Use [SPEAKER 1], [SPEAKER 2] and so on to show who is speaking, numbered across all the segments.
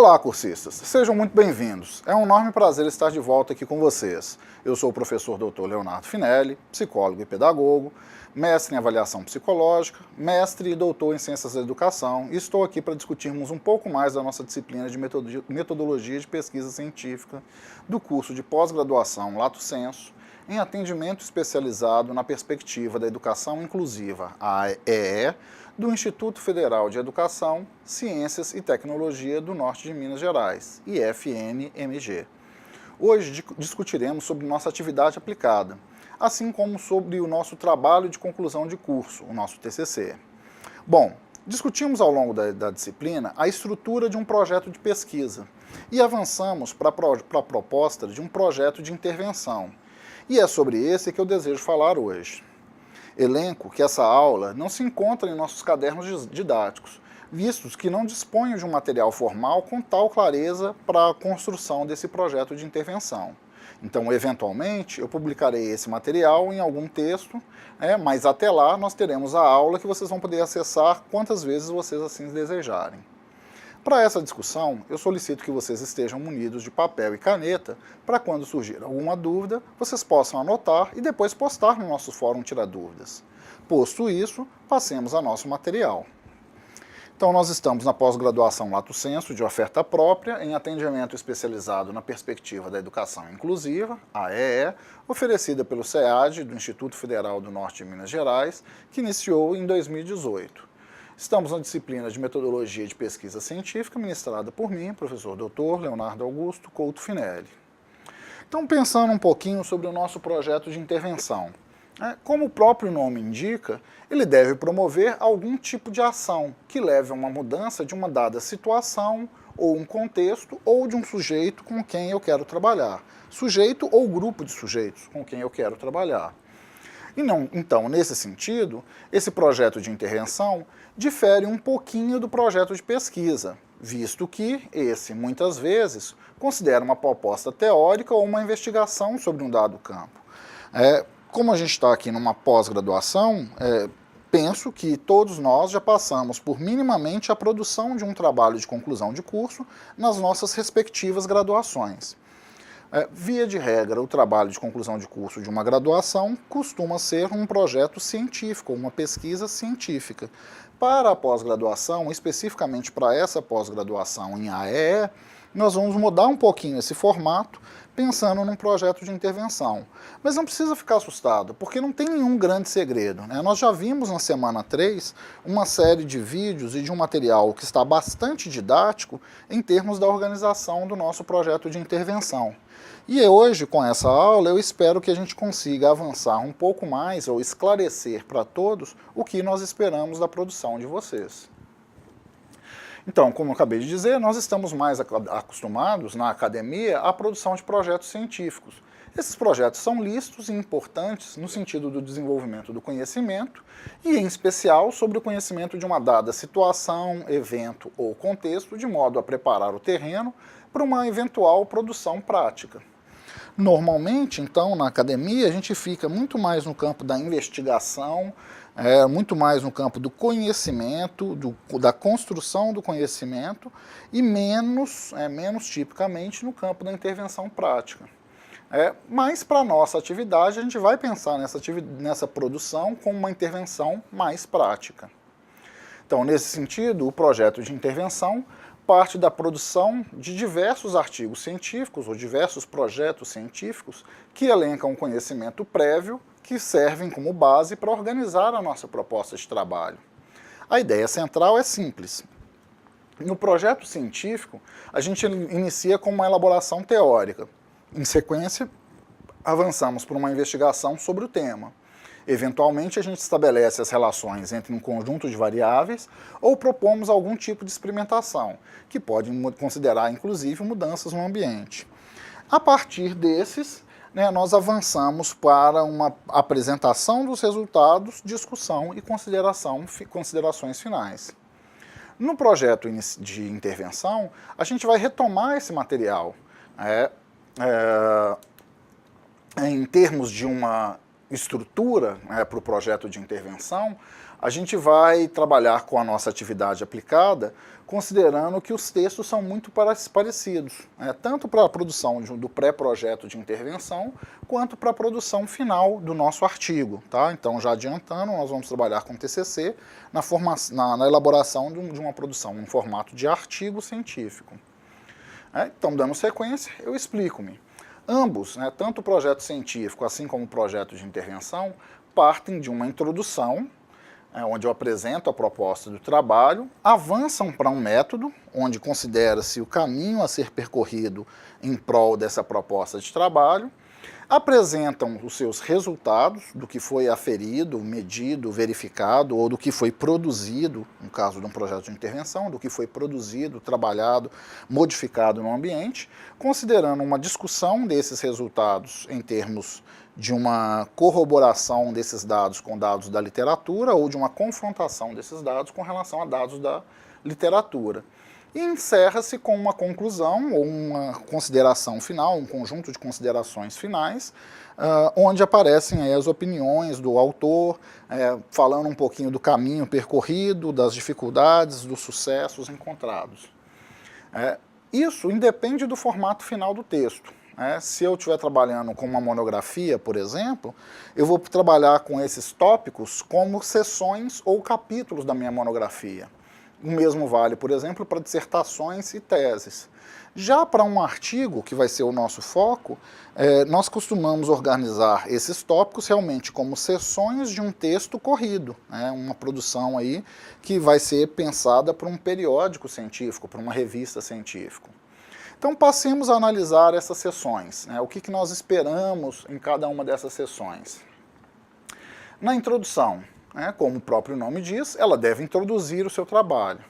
[SPEAKER 1] Olá, cursistas! Sejam muito bem-vindos. É um enorme prazer estar de volta aqui com vocês. Eu sou o professor Dr. Leonardo Finelli, psicólogo e pedagogo, mestre em avaliação psicológica, mestre e doutor em ciências da educação, e estou aqui para discutirmos um pouco mais da nossa disciplina de metodologia de pesquisa científica do curso de pós-graduação Lato Sensu, em atendimento especializado na perspectiva da educação inclusiva, AEE, do Instituto Federal de Educação, Ciências e Tecnologia do Norte de Minas Gerais, IFNMG. Hoje discutiremos sobre nossa atividade aplicada, assim como sobre o nosso trabalho de conclusão de curso, o nosso TCC. Bom, discutimos ao longo da disciplina a estrutura de um projeto de pesquisa e avançamos para a proposta de um projeto de intervenção. E é sobre esse que eu desejo falar hoje. Elenco que essa aula não se encontra em nossos cadernos didáticos, vistos que não disponho de um material formal com tal clareza para a construção desse projeto de intervenção. Então, eventualmente, eu publicarei esse material em algum texto, mas até lá nós teremos a aula que vocês vão poder acessar quantas vezes vocês assim desejarem. Para essa discussão, eu solicito que vocês estejam munidos de papel e caneta para quando surgir alguma dúvida, vocês possam anotar e depois postar no nosso fórum Tira Dúvidas. Posto isso, passemos a nosso material. Então, nós estamos na pós-graduação Lato Sensu de oferta própria, em atendimento especializado na perspectiva da educação inclusiva, AEE, oferecida pelo SEAD, do Instituto Federal do Norte de Minas Gerais, que iniciou em 2018. Estamos na disciplina de Metodologia de Pesquisa Científica, ministrada por mim, professor Dr. Leonardo Augusto Couto Finelli. Então, pensando um pouquinho sobre o nosso projeto de intervenção. Como o próprio nome indica, ele deve promover algum tipo de ação que leve a uma mudança de uma dada situação, ou um contexto, ou de um sujeito com quem eu quero trabalhar. Sujeito ou grupo de sujeitos com quem eu quero trabalhar. Então, nesse sentido, esse projeto de intervenção difere um pouquinho do projeto de pesquisa, visto que esse, muitas vezes, considera uma proposta teórica ou uma investigação sobre um dado campo. Como a gente está aqui numa pós-graduação, penso que todos nós já passamos por minimamente a produção de um trabalho de conclusão de curso nas nossas respectivas graduações. Via de regra, o trabalho de conclusão de curso de uma graduação costuma ser um projeto científico, uma pesquisa científica. Para a pós-graduação, especificamente para essa pós-graduação em AEE, nós vamos mudar um pouquinho esse formato, pensando num projeto de intervenção. Mas não precisa ficar assustado, porque não tem nenhum grande segredo, Nós já vimos na semana 3 uma série de vídeos e de um material que está bastante didático em termos da organização do nosso projeto de intervenção. E hoje, com essa aula, eu espero que a gente consiga avançar um pouco mais ou esclarecer para todos o que nós esperamos da produção de vocês. Então, como eu acabei de dizer, nós estamos mais acostumados na academia à produção de projetos científicos. Esses projetos são lícitos e importantes no sentido do desenvolvimento do conhecimento e, em especial, sobre o conhecimento de uma dada situação, evento ou contexto, de modo a preparar o terreno para uma eventual produção prática. Normalmente, então, na academia, a gente fica muito mais no campo da investigação, muito mais no campo do conhecimento, da construção do conhecimento e menos tipicamente no campo da intervenção prática. Mas para a nossa atividade, a gente vai pensar nessa produção como uma intervenção mais prática. Então, nesse sentido, o projeto de intervenção parte da produção de diversos artigos científicos ou diversos projetos científicos que elencam um conhecimento prévio que servem como base para organizar a nossa proposta de trabalho. A ideia central é simples. No projeto científico, a gente inicia com uma elaboração teórica. Em sequência, avançamos para uma investigação sobre o tema. Eventualmente, a gente estabelece as relações entre um conjunto de variáveis ou propomos algum tipo de experimentação, que pode considerar, inclusive, mudanças no ambiente. A partir desses, nós avançamos para uma apresentação dos resultados, discussão e considerações finais. No projeto de intervenção, a gente vai retomar esse material. Em termos de uma estrutura para o projeto de intervenção, A gente vai trabalhar com a nossa atividade aplicada, considerando que os textos são muito parecidos, tanto para a produção do pré-projeto de intervenção, quanto para a produção final do nosso artigo. Tá? Então, já adiantando, nós vamos trabalhar com TCC na elaboração de uma produção em formato de artigo científico. Então, dando sequência, eu explico-me. Ambos, tanto o projeto científico assim como o projeto de intervenção, partem de uma introdução, onde eu apresento a proposta do trabalho, avançam para um método, onde considera-se o caminho a ser percorrido em prol dessa proposta de trabalho, apresentam os seus resultados, do que foi aferido, medido, verificado, ou do que foi produzido, no caso de um projeto de intervenção, do que foi produzido, trabalhado, modificado no ambiente, considerando uma discussão desses resultados em termos de uma corroboração desses dados com dados da literatura ou de uma confrontação desses dados com relação a dados da literatura. E encerra-se com uma conclusão ou uma consideração final, um conjunto de considerações finais, onde aparecem aí as opiniões do autor, falando um pouquinho do caminho percorrido, das dificuldades, dos sucessos encontrados. Isso independe do formato final do texto. Se eu estiver trabalhando com uma monografia, por exemplo, eu vou trabalhar com esses tópicos como seções ou capítulos da minha monografia. O mesmo vale, por exemplo, para dissertações e teses. Já para um artigo, que vai ser o nosso foco, nós costumamos organizar esses tópicos realmente como seções de um texto corrido, uma produção aí que vai ser pensada para um periódico científico, para uma revista científica. Então, passemos a analisar essas sessões. O que nós esperamos em cada uma dessas sessões? Na introdução, como o próprio nome diz, ela deve introduzir o seu trabalho.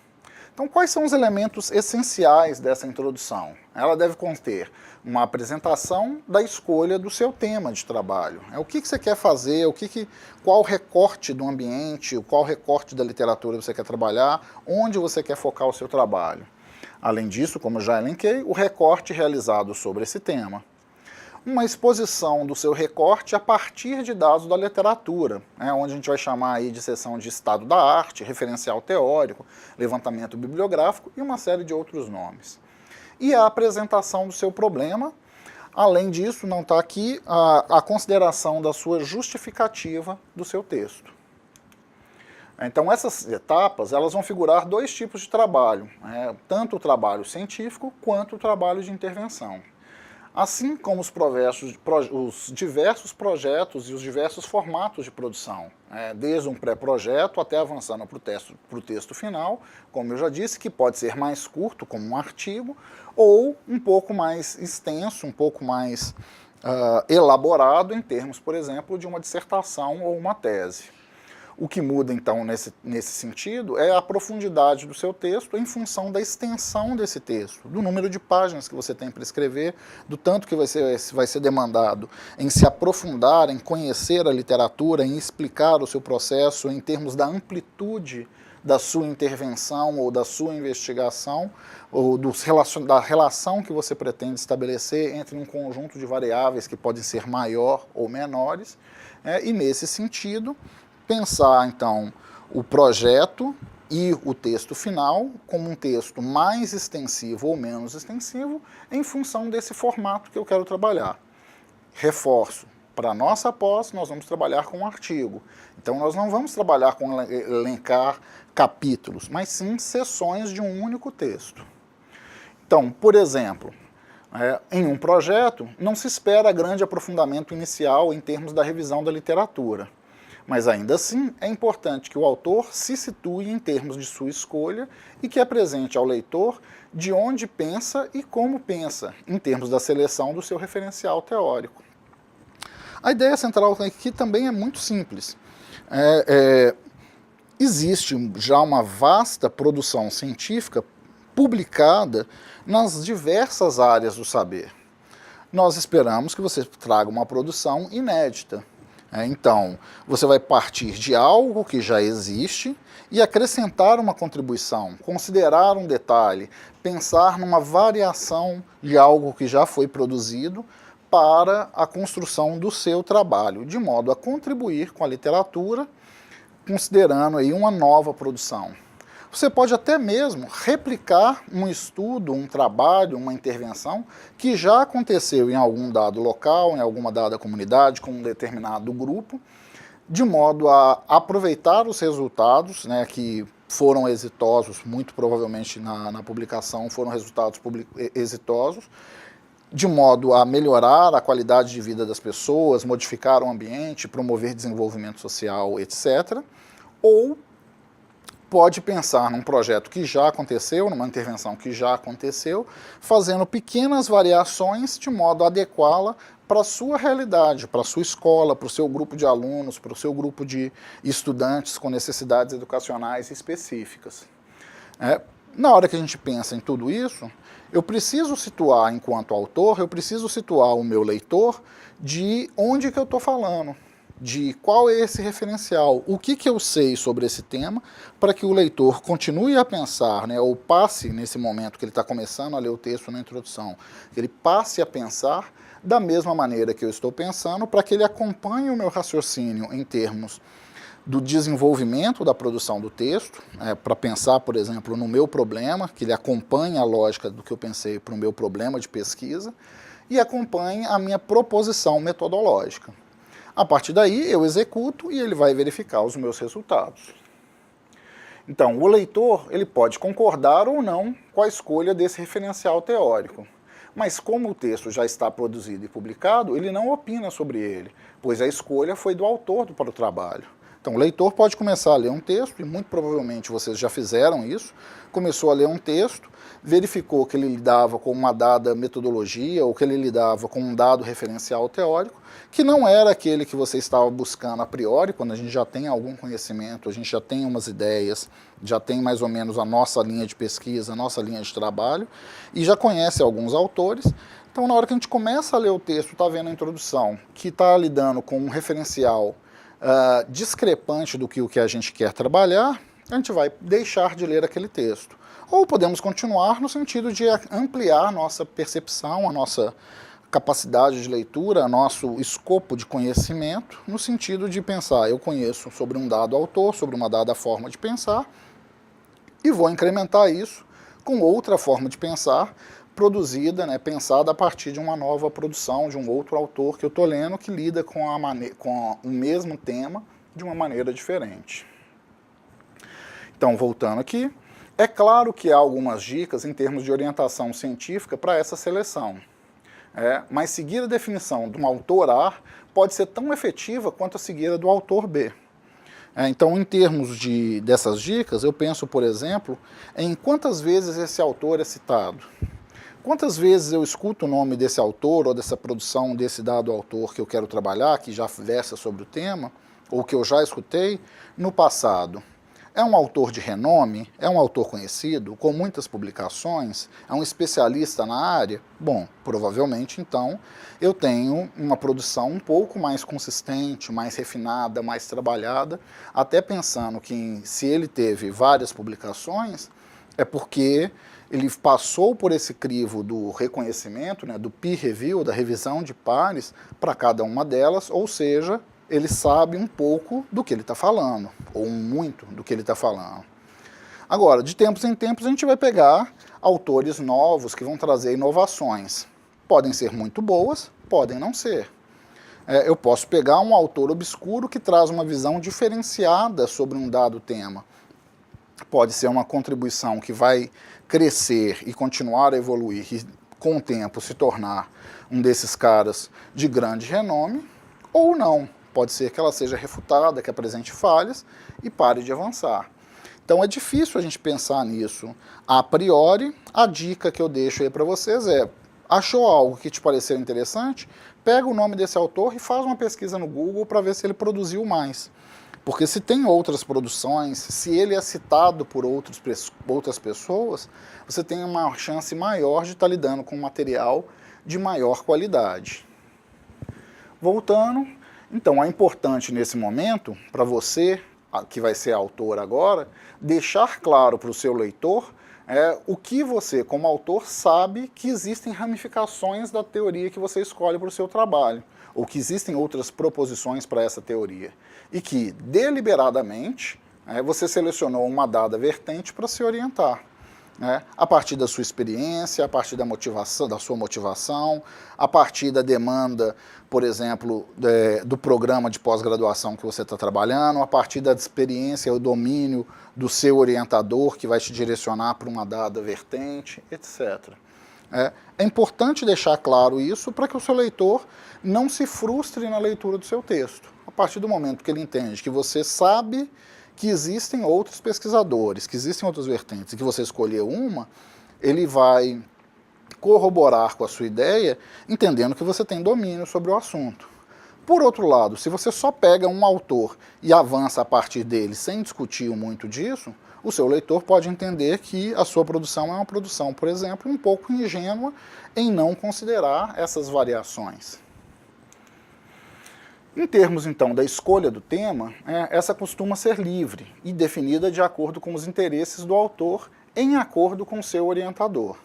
[SPEAKER 1] Então, quais são os elementos essenciais dessa introdução? Ela deve conter uma apresentação da escolha do seu tema de trabalho. O que você quer fazer, qual recorte do ambiente, qual recorte da literatura você quer trabalhar, onde você quer focar o seu trabalho. Além disso, como eu já elenquei, o recorte realizado sobre esse tema. Uma exposição do seu recorte a partir de dados da literatura, onde a gente vai chamar aí de seção de estado da arte, referencial teórico, levantamento bibliográfico e uma série de outros nomes. E a apresentação do seu problema, além disso, não está aqui a consideração da sua justificativa do seu texto. Então, essas etapas elas vão figurar dois tipos de trabalho, tanto o trabalho científico quanto o trabalho de intervenção. Assim como os diversos projetos e os diversos formatos de produção, desde um pré-projeto até avançando para o texto final, como eu já disse, que pode ser mais curto, como um artigo, ou um pouco mais extenso, um pouco mais elaborado em termos, por exemplo, de uma dissertação ou uma tese. O que muda, então, nesse sentido, é a profundidade do seu texto em função da extensão desse texto, do número de páginas que você tem para escrever, do tanto que vai ser demandado em se aprofundar, em conhecer a literatura, em explicar o seu processo em termos da amplitude da sua intervenção ou da sua investigação, ou da relação que você pretende estabelecer entre um conjunto de variáveis que podem ser maior ou menores, e nesse sentido, pensar, então, o projeto e o texto final como um texto mais extensivo ou menos extensivo em função desse formato que eu quero trabalhar. Reforço, para a nossa pós, nós vamos trabalhar com um artigo. Então, nós não vamos trabalhar com elencar capítulos, mas sim seções de um único texto. Então, por exemplo, em um projeto, não se espera grande aprofundamento inicial em termos da revisão da literatura. Mas ainda assim, é importante que o autor se situe em termos de sua escolha e que apresente ao leitor de onde pensa e como pensa, em termos da seleção do seu referencial teórico. A ideia central aqui também é muito simples. Existe já uma vasta produção científica publicada nas diversas áreas do saber. Nós esperamos que você traga uma produção inédita. Então, você vai partir de algo que já existe e acrescentar uma contribuição, considerar um detalhe, pensar numa variação de algo que já foi produzido para a construção do seu trabalho, de modo a contribuir com a literatura, considerando aí uma nova produção. Você pode até mesmo replicar um estudo, um trabalho, uma intervenção que já aconteceu em algum dado local, em alguma dada comunidade, com um determinado grupo, de modo a aproveitar os resultados, né, que foram exitosos, muito provavelmente na publicação foram resultados exitosos, de modo a melhorar a qualidade de vida das pessoas, modificar o ambiente, promover desenvolvimento social, etc. Ou pode pensar num projeto que já aconteceu, numa intervenção que já aconteceu, fazendo pequenas variações de modo a adequá-la para a sua realidade, para a sua escola, para o seu grupo de alunos, para o seu grupo de estudantes com necessidades educacionais específicas. Na hora que a gente pensa em tudo isso, eu preciso situar, enquanto autor, eu preciso situar o meu leitor de onde que eu estou falando, de qual é esse referencial, o que eu sei sobre esse tema, para que o leitor continue a pensar, né, ou passe, nesse momento que ele está começando a ler o texto na introdução, que ele passe a pensar da mesma maneira que eu estou pensando, para que ele acompanhe o meu raciocínio em termos do desenvolvimento da produção do texto, para pensar, por exemplo, no meu problema, que ele acompanhe a lógica do que eu pensei para o meu problema de pesquisa, e acompanhe a minha proposição metodológica. A partir daí, eu executo e ele vai verificar os meus resultados. Então, o leitor ele pode concordar ou não com a escolha desse referencial teórico. Mas como o texto já está produzido e publicado, ele não opina sobre ele, pois a escolha foi do autor para o trabalho. Então, o leitor pode começar a ler um texto, e muito provavelmente vocês já fizeram isso, começou a ler um texto, verificou que ele lidava com uma dada metodologia, ou que ele lidava com um dado referencial teórico, que não era aquele que você estava buscando a priori, quando a gente já tem algum conhecimento, a gente já tem umas ideias, já tem mais ou menos a nossa linha de pesquisa, a nossa linha de trabalho, e já conhece alguns autores. Então, na hora que a gente começa a ler o texto, está vendo a introdução, que está lidando com um referencial discrepante do que a gente quer trabalhar, a gente vai deixar de ler aquele texto. Ou podemos continuar no sentido de ampliar a nossa percepção, a nossa capacidade de leitura, nosso escopo de conhecimento, no sentido de pensar, eu conheço sobre um dado autor, sobre uma dada forma de pensar, e vou incrementar isso com outra forma de pensar, produzida, né, pensada a partir de uma nova produção, de um outro autor que eu estou lendo, que lida com o mesmo tema de uma maneira diferente. Então, voltando aqui, é claro que há algumas dicas em termos de orientação científica para essa seleção. Mas seguir a definição de um autor A pode ser tão efetiva quanto a seguir a do autor B. Então, em termos dessas dicas, eu penso, por exemplo, em quantas vezes esse autor é citado. Quantas vezes eu escuto o nome desse autor ou dessa produção desse dado autor que eu quero trabalhar, que já versa sobre o tema, ou que eu já escutei, no passado? É um autor de renome? É um autor conhecido, com muitas publicações? É um especialista na área? Bom, provavelmente, então, eu tenho uma produção um pouco mais consistente, mais refinada, mais trabalhada, até pensando que se ele teve várias publicações, é porque ele passou por esse crivo do reconhecimento, né, do peer review, da revisão de pares, para cada uma delas, ou seja, ele sabe um pouco do que ele está falando, ou muito do que ele está falando. Agora, de tempos em tempos, a gente vai pegar autores novos que vão trazer inovações. Podem ser muito boas, podem não ser. Eu posso pegar um autor obscuro que traz uma visão diferenciada sobre um dado tema. Pode ser uma contribuição que vai crescer e continuar a evoluir e, com o tempo, se tornar um desses caras de grande renome, ou não. Pode ser que ela seja refutada, que apresente falhas e pare de avançar. Então é difícil a gente pensar nisso a priori. A dica que eu deixo aí para vocês é, achou algo que te pareceu interessante? Pega o nome desse autor e faz uma pesquisa no Google para ver se ele produziu mais. Porque se tem outras produções, se ele é citado por outras pessoas, você tem uma chance maior de estar lidando com um material de maior qualidade. Voltando, então é importante nesse momento, para você, que vai ser autor agora, deixar claro para o seu leitor o que você, como autor, sabe que existem ramificações da teoria que você escolhe para o seu trabalho. ou que existem outras proposições para essa teoria, e que deliberadamente você selecionou uma dada vertente para se orientar. A partir da sua experiência, a partir da motivação, da sua motivação, a partir da demanda, por exemplo, do programa de pós-graduação que você está trabalhando, a partir da experiência e o domínio do seu orientador que vai te direcionar para uma dada vertente, etc. É importante deixar claro isso para que o seu leitor não se frustre na leitura do seu texto. A partir do momento que ele entende que você sabe que existem outros pesquisadores, que existem outras vertentes, e que você escolheu uma, ele vai corroborar com a sua ideia, entendendo que você tem domínio sobre o assunto. Por outro lado, se você só pega um autor e avança a partir dele sem discutir muito disso, o seu leitor pode entender que a sua produção é uma produção, por exemplo, um pouco ingênua em não considerar essas variações. Em termos, então, da escolha do tema, essa costuma ser livre e definida de acordo com os interesses do autor, em acordo com seu orientador.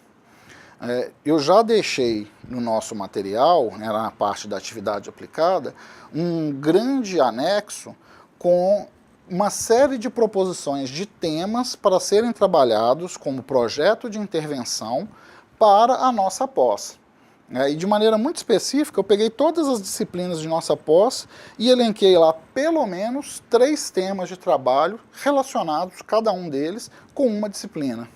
[SPEAKER 1] Eu já deixei no nosso material, na parte da atividade aplicada, um grande anexo com uma série de proposições de temas para serem trabalhados como projeto de intervenção para a nossa pós. E de maneira muito específica, eu peguei todas as disciplinas de nossa pós e elenquei lá pelo menos 3 temas de trabalho relacionados, cada um deles, com uma disciplina.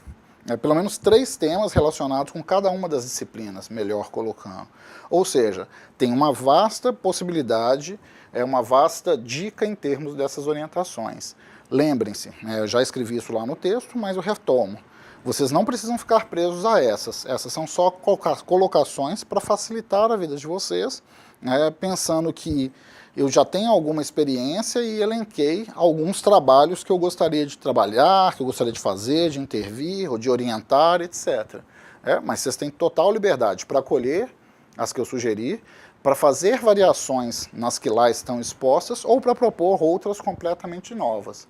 [SPEAKER 1] Pelo menos 3 temas relacionados com cada uma das disciplinas, melhor colocando. Ou seja, tem uma vasta possibilidade, uma vasta dica em termos dessas orientações. Lembrem-se, eu já escrevi isso lá no texto, mas eu retomo. Vocês não precisam ficar presos a essas são só colocações para facilitar a vida de vocês, pensando que eu já tenho alguma experiência e elenquei alguns trabalhos que eu gostaria de trabalhar, que eu gostaria de fazer, de intervir, ou de orientar, etc. Mas vocês têm total liberdade para acolher as que eu sugeri, para fazer variações nas que lá estão expostas ou para propor outras completamente novas.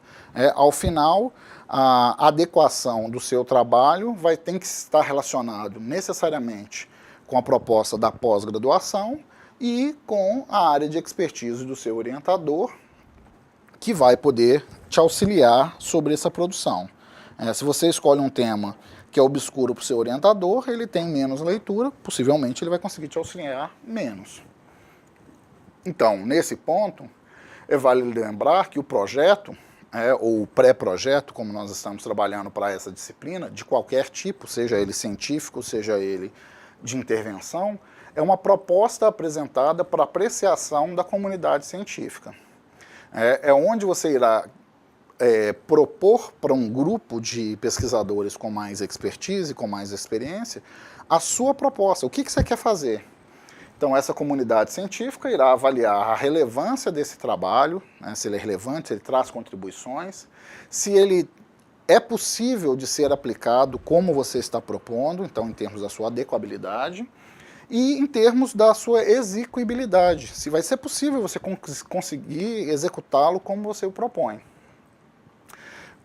[SPEAKER 1] Ao final, a adequação do seu trabalho vai ter que estar relacionado necessariamente com a proposta da pós-graduação e com a área de expertise do seu orientador, que vai poder te auxiliar sobre essa produção. Se você escolhe um tema que é obscuro para o seu orientador, ele tem menos leitura, possivelmente ele vai conseguir te auxiliar menos. Então, nesse ponto, vale lembrar que o projeto, ou o pré-projeto, como nós estamos trabalhando para essa disciplina, de qualquer tipo, seja ele científico, seja ele de intervenção, é uma proposta apresentada para apreciação da comunidade científica. É onde você irá propor para um grupo de pesquisadores com mais expertise, com mais experiência, a sua proposta. O que você quer fazer? Então, essa comunidade científica irá avaliar a relevância desse trabalho, se ele é relevante, se ele traz contribuições, se ele é possível de ser aplicado como você está propondo, então em termos da sua adequabilidade, e em termos da sua execuibilidade, se vai ser possível você conseguir executá-lo como você o propõe.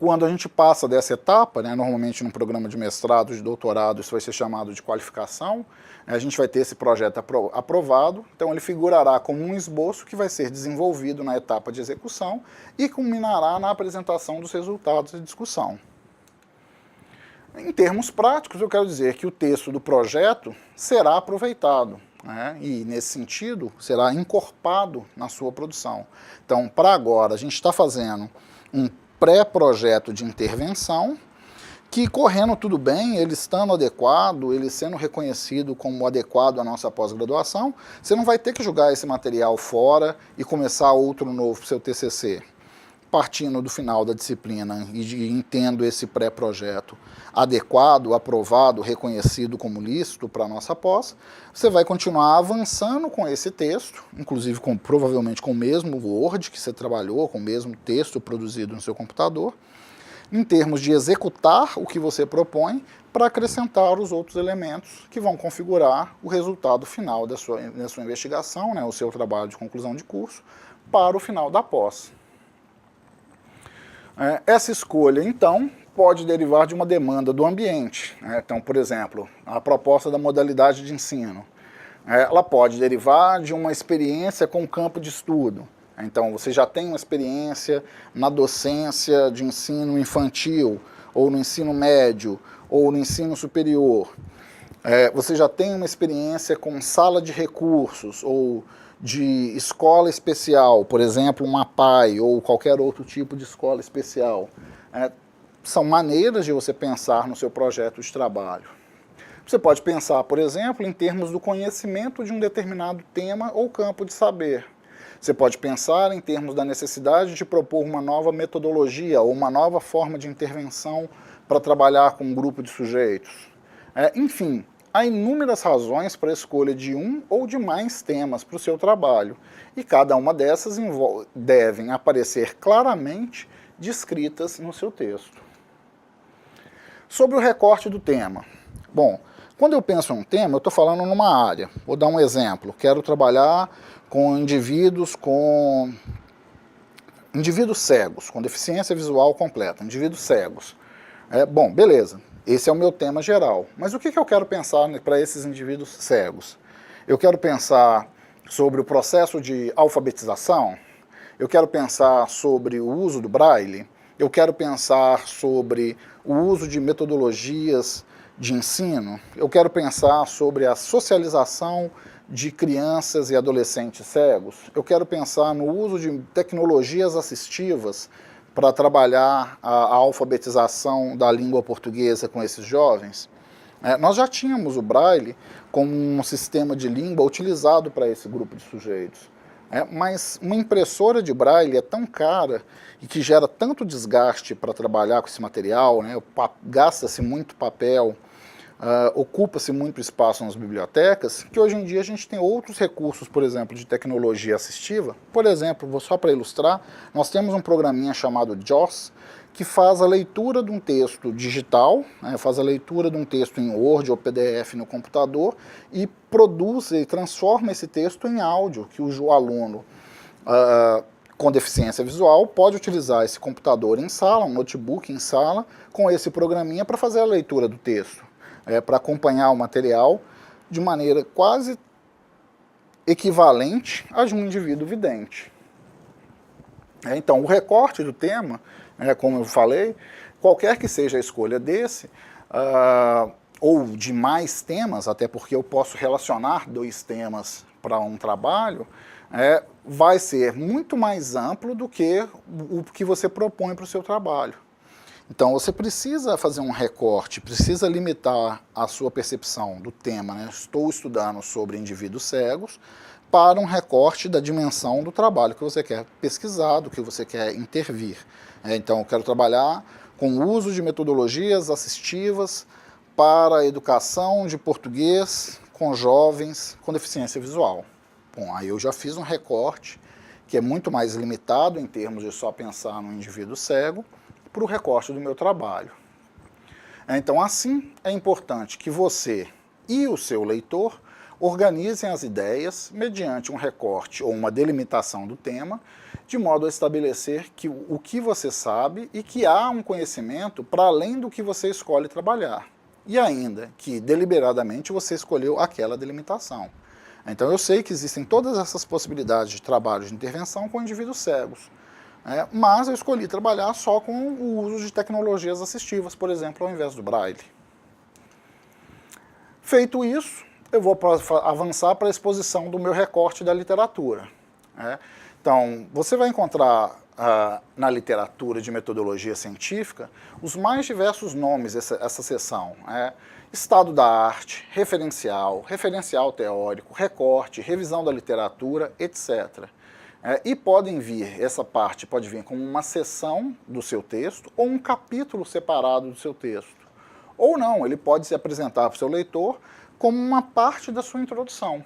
[SPEAKER 1] Quando a gente passa dessa etapa, normalmente no programa de mestrado, de doutorado, isso vai ser chamado de qualificação, a gente vai ter esse projeto aprovado, então ele figurará como um esboço que vai ser desenvolvido na etapa de execução e culminará na apresentação dos resultados de discussão. Em termos práticos, eu quero dizer que o texto do projeto será aproveitado, e, nesse sentido, será encorpado na sua produção. Então, para agora, a gente está fazendo um pré-projeto de intervenção, que correndo tudo bem, ele estando adequado, ele sendo reconhecido como adequado à nossa pós-graduação, você não vai ter que jogar esse material fora e começar outro novo para o seu TCC. Partindo do final da disciplina e tendo esse pré-projeto adequado, aprovado, reconhecido como lícito para a nossa pós, você vai continuar avançando com esse texto, inclusive provavelmente com o mesmo Word que você trabalhou, com o mesmo texto produzido no seu computador, em termos de executar o que você propõe para acrescentar os outros elementos que vão configurar o resultado final da sua investigação, o seu trabalho de conclusão de curso, para o final da pós. Essa escolha, então, pode derivar de uma demanda do ambiente. Então, por exemplo, a proposta da modalidade de ensino. Ela pode derivar de uma experiência com o campo de estudo. Então, você já tem uma experiência na docência de ensino infantil, ou no ensino médio, ou no ensino superior. Você já tem uma experiência com sala de recursos, ou de escola especial, por exemplo, uma PAI, ou qualquer outro tipo de escola especial. São maneiras de você pensar no seu projeto de trabalho. Você pode pensar, por exemplo, em termos do conhecimento de um determinado tema ou campo de saber. Você pode pensar em termos da necessidade de propor uma nova metodologia ou uma nova forma de intervenção para trabalhar com um grupo de sujeitos. Enfim, há inúmeras razões para a escolha de um ou de mais temas para o seu trabalho, e cada uma dessas devem aparecer claramente descritas no seu texto. Sobre o recorte do tema. Bom, quando eu penso em um tema, eu estou falando numa área. Vou dar um exemplo. Quero trabalhar com indivíduos cegos, com deficiência visual completa, indivíduos cegos. Bom, beleza. Esse é o meu tema geral. Mas o que eu quero pensar para esses indivíduos cegos? Eu quero pensar sobre o processo de alfabetização, eu quero pensar sobre o uso do Braille, eu quero pensar sobre o uso de metodologias de ensino, eu quero pensar sobre a socialização de crianças e adolescentes cegos, eu quero pensar no uso de tecnologias assistivas para trabalhar a alfabetização da língua portuguesa com esses jovens. Nós já tínhamos o Braille como um sistema de língua utilizado para esse grupo de sujeitos. Mas uma impressora de Braille é tão cara e que gera tanto desgaste para trabalhar com esse material, gasta-se muito papel, ocupa-se muito espaço nas bibliotecas, que hoje em dia a gente tem outros recursos, por exemplo, de tecnologia assistiva. Por exemplo, só para ilustrar, nós temos um programinha chamado JAWS, que faz a leitura de um texto digital, faz a leitura de um texto em Word ou PDF no computador e produz e transforma esse texto em áudio, que o aluno com deficiência visual pode utilizar esse computador em sala, um notebook em sala, com esse programinha para fazer a leitura do texto, para acompanhar o material de maneira quase equivalente a de um indivíduo vidente. Então, o recorte do tema, como eu falei, qualquer que seja a escolha desse, ou de mais temas, até porque eu posso relacionar 2 temas para um trabalho, vai ser muito mais amplo do que o que você propõe para o seu trabalho. Então, você precisa fazer um recorte, precisa limitar a sua percepção do tema, Estou estudando sobre indivíduos cegos, para um recorte da dimensão do trabalho que você quer pesquisar, do que você quer intervir. Então, eu quero trabalhar com o uso de metodologias assistivas para a educação de português com jovens com deficiência visual. Bom, aí eu já fiz um recorte que é muito mais limitado em termos de só pensar no indivíduo cego, para o recorte do meu trabalho. Então, assim, é importante que você e o seu leitor organizem as ideias mediante um recorte ou uma delimitação do tema, de modo a estabelecer o que você sabe e que há um conhecimento para além do que você escolhe trabalhar. E ainda que deliberadamente você escolheu aquela delimitação. Então, eu sei que existem todas essas possibilidades de trabalho de intervenção com indivíduos cegos. Mas eu escolhi trabalhar só com o uso de tecnologias assistivas, por exemplo, ao invés do Braille. Feito isso, eu vou avançar para a exposição do meu recorte da literatura. Então, você vai encontrar na literatura de metodologia científica os mais diversos nomes essa seção. Estado da arte, referencial, referencial teórico, recorte, revisão da literatura, etc. E podem vir, essa parte pode vir como uma seção do seu texto ou um capítulo separado do seu texto. Ou não, ele pode se apresentar para o seu leitor como uma parte da sua introdução.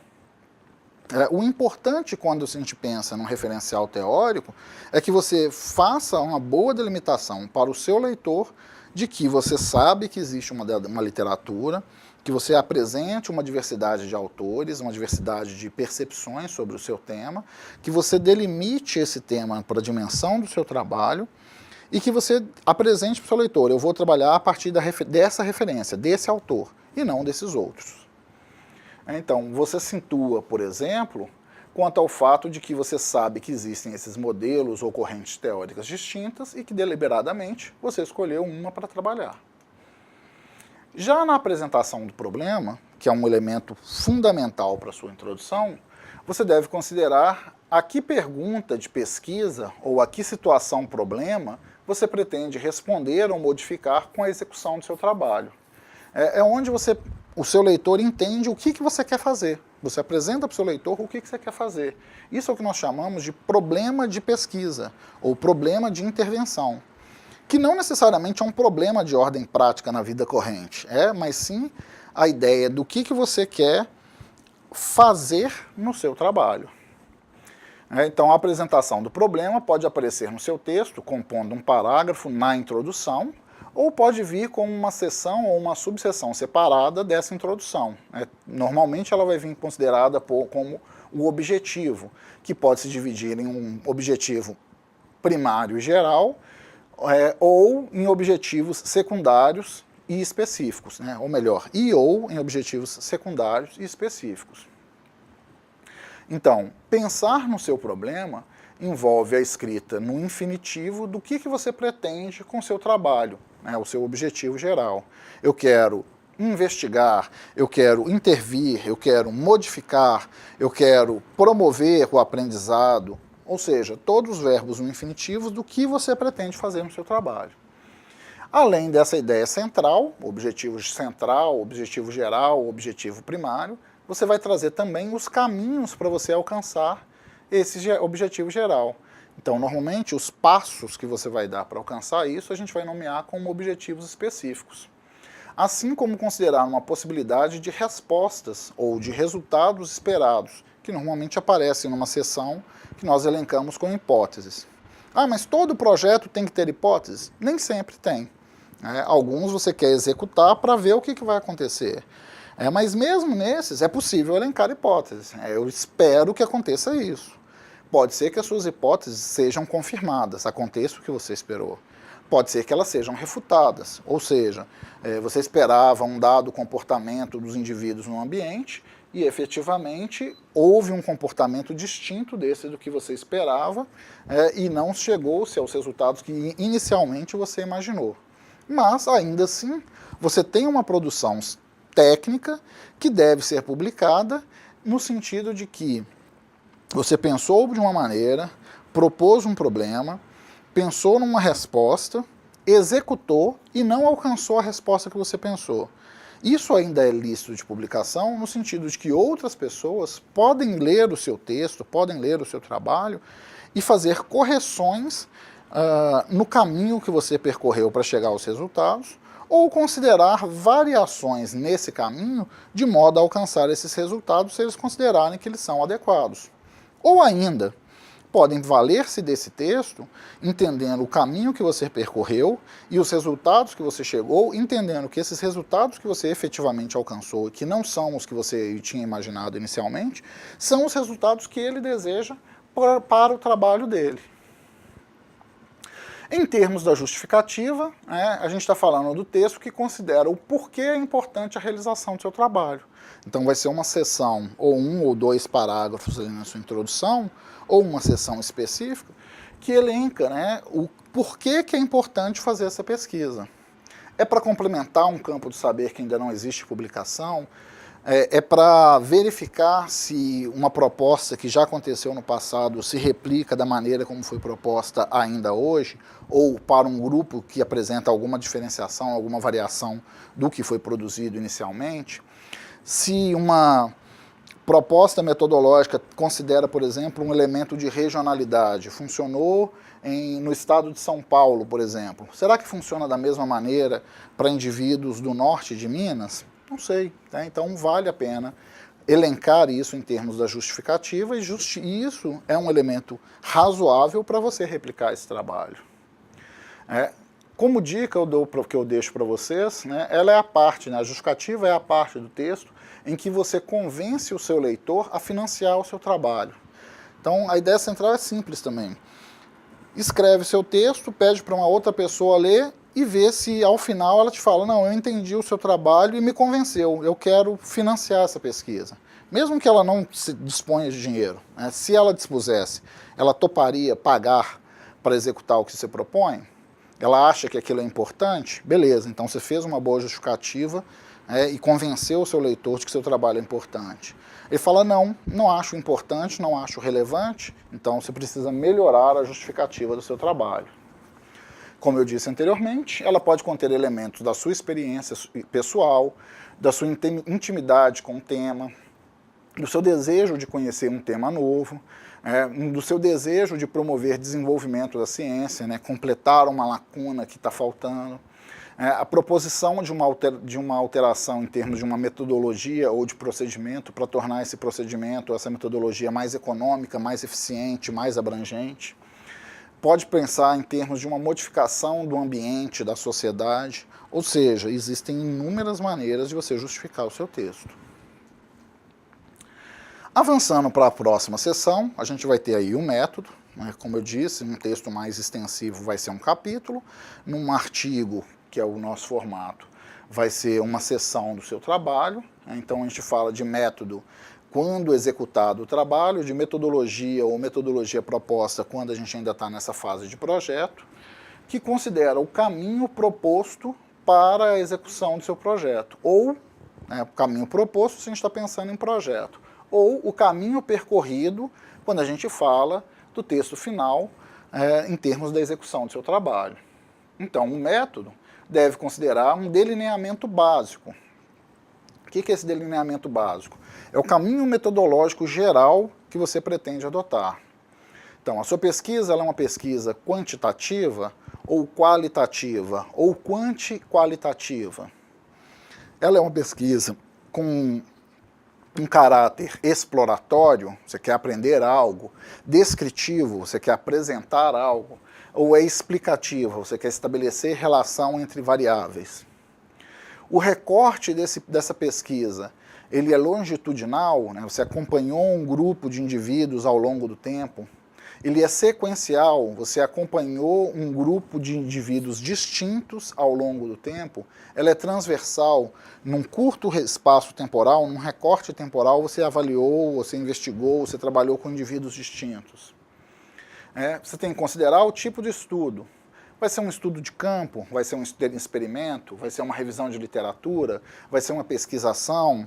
[SPEAKER 1] O importante quando a gente pensa num referencial teórico é que você faça uma boa delimitação para o seu leitor de que você sabe que existe uma literatura, que você apresente uma diversidade de autores, uma diversidade de percepções sobre o seu tema, que você delimite esse tema para a dimensão do seu trabalho e que você apresente para o seu leitor. Eu vou trabalhar a partir dessa referência, desse autor, e não desses outros. Então, você se intua, por exemplo, quanto ao fato de que você sabe que existem esses modelos ou correntes teóricas distintas e que deliberadamente você escolheu uma para trabalhar. Já na apresentação do problema, que é um elemento fundamental para a sua introdução, você deve considerar a que pergunta de pesquisa ou a que situação problema você pretende responder ou modificar com a execução do seu trabalho. É onde o seu leitor entende o que você quer fazer. Você apresenta para o seu leitor o que você quer fazer. Isso é o que nós chamamos de problema de pesquisa ou problema de intervenção, que não necessariamente é um problema de ordem prática na vida corrente, mas sim a ideia do que você quer fazer no seu trabalho. Então, a apresentação do problema pode aparecer no seu texto, compondo um parágrafo na introdução, ou pode vir como uma seção ou uma subseção separada dessa introdução. Normalmente ela vai vir considerada como o objetivo, que pode se dividir em um objetivo primário e geral, ou em objetivos secundários e específicos, ou melhor, ou em objetivos secundários e específicos. Então, pensar no seu problema envolve a escrita no infinitivo do que você pretende com o seu trabalho, o seu objetivo geral. Eu quero investigar, eu quero intervir, eu quero modificar, eu quero promover o aprendizado, ou seja, todos os verbos no infinitivo do que você pretende fazer no seu trabalho. Além dessa ideia central, objetivo central, objetivo geral, objetivo primário, você vai trazer também os caminhos para você alcançar esse objetivo geral. Então, normalmente, os passos que você vai dar para alcançar isso, a gente vai nomear como objetivos específicos. Assim como considerar uma possibilidade de respostas ou de resultados esperados, que normalmente aparecem numa seção que nós elencamos com hipóteses. Mas todo projeto tem que ter hipóteses? Nem sempre tem. Alguns você quer executar para ver o que vai acontecer. Mas mesmo nesses é possível elencar hipóteses. Eu espero que aconteça isso. Pode ser que as suas hipóteses sejam confirmadas, aconteça o que você esperou. Pode ser que elas sejam refutadas, ou seja, você esperava um dado comportamento dos indivíduos no ambiente e efetivamente houve um comportamento distinto desse do que você esperava e não chegou-se aos resultados que inicialmente você imaginou. Mas, ainda assim, você tem uma produção técnica que deve ser publicada no sentido de que você pensou de uma maneira, propôs um problema, pensou numa resposta, executou e não alcançou a resposta que você pensou. Isso ainda é lícito de publicação no sentido de que outras pessoas podem ler o seu texto, podem ler o seu trabalho e fazer correções no caminho que você percorreu para chegar aos resultados, ou considerar variações nesse caminho de modo a alcançar esses resultados se eles considerarem que eles são adequados. Ou ainda, podem valer-se desse texto, entendendo o caminho que você percorreu e os resultados que você chegou, entendendo que esses resultados que você efetivamente alcançou e que não são os que você tinha imaginado inicialmente, são os resultados que ele deseja para o trabalho dele. Em termos da justificativa, a gente está falando do texto que considera o porquê é importante a realização do seu trabalho. Então vai ser uma seção, ou 1 ou 2 parágrafos ali na sua introdução, ou uma seção específica, que elenca o porquê que é importante fazer essa pesquisa. É para complementar um campo de saber que ainda não existe publicação, é para verificar se uma proposta que já aconteceu no passado se replica da maneira como foi proposta ainda hoje, ou para um grupo que apresenta alguma diferenciação, alguma variação do que foi produzido inicialmente. Se uma proposta metodológica considera, por exemplo, um elemento de regionalidade, funcionou no estado de São Paulo, por exemplo, será que funciona da mesma maneira para indivíduos do norte de Minas? Não sei, então vale a pena elencar isso em termos da justificativa e isso é um elemento razoável para você replicar esse trabalho. Como dica que eu deixo para vocês, ela é a parte, a justificativa é a parte do texto em que você convence o seu leitor a financiar o seu trabalho. Então a ideia central é simples também. Escreve seu texto, pede para uma outra pessoa ler e ver se ao final ela te fala, não, eu entendi o seu trabalho e me convenceu, eu quero financiar essa pesquisa. Mesmo que ela não se disponha de dinheiro, né, se ela dispusesse, ela toparia pagar para executar o que você propõe, ela acha que aquilo é importante, beleza, então você fez uma boa justificativa e convenceu o seu leitor de que seu trabalho é importante. Ele fala, não, não acho importante, não acho relevante, então você precisa melhorar a justificativa do seu trabalho. Como eu disse anteriormente, ela pode conter elementos da sua experiência pessoal, da sua intimidade com o tema, do seu desejo de conhecer um tema novo, do seu desejo de promover desenvolvimento da ciência, né, completar uma lacuna que está faltando, a proposição de uma alteração em termos de uma metodologia ou de procedimento para tornar esse procedimento, essa metodologia mais econômica, mais eficiente, mais abrangente. Pode pensar em termos de uma modificação do ambiente, da sociedade, ou seja, existem inúmeras maneiras de você justificar o seu texto. Avançando para a próxima sessão, a gente vai ter aí o método, né? Como eu disse, um texto mais extensivo vai ser um capítulo, num artigo, que é o nosso formato, vai ser uma seção do seu trabalho, né? Então a gente fala de método quando executado o trabalho, de metodologia ou metodologia proposta quando a gente ainda está nessa fase de projeto, que considera o caminho proposto para a execução do seu projeto, ou o caminho proposto se a gente está pensando em projeto, ou o caminho percorrido quando a gente fala do texto final em termos da execução do seu trabalho. Então, o método deve considerar um delineamento básico. O que é esse delineamento básico? É o caminho metodológico geral que você pretende adotar. Então, a sua pesquisa ela é uma pesquisa quantitativa ou qualitativa ou quanti-qualitativa. Ela é uma pesquisa com um caráter exploratório, você quer aprender algo, descritivo, você quer apresentar algo, ou é explicativa, você quer estabelecer relação entre variáveis. O recorte dessa pesquisa, ele é longitudinal, né? Você acompanhou um grupo de indivíduos ao longo do tempo. Ele é sequencial, você acompanhou um grupo de indivíduos distintos ao longo do tempo. Ela é transversal, num curto espaço temporal, num recorte temporal, você avaliou, você investigou, você trabalhou com indivíduos distintos. Você tem que considerar o tipo de estudo. Vai ser um estudo de campo, vai ser um experimento, vai ser uma revisão de literatura, vai ser uma pesquisação,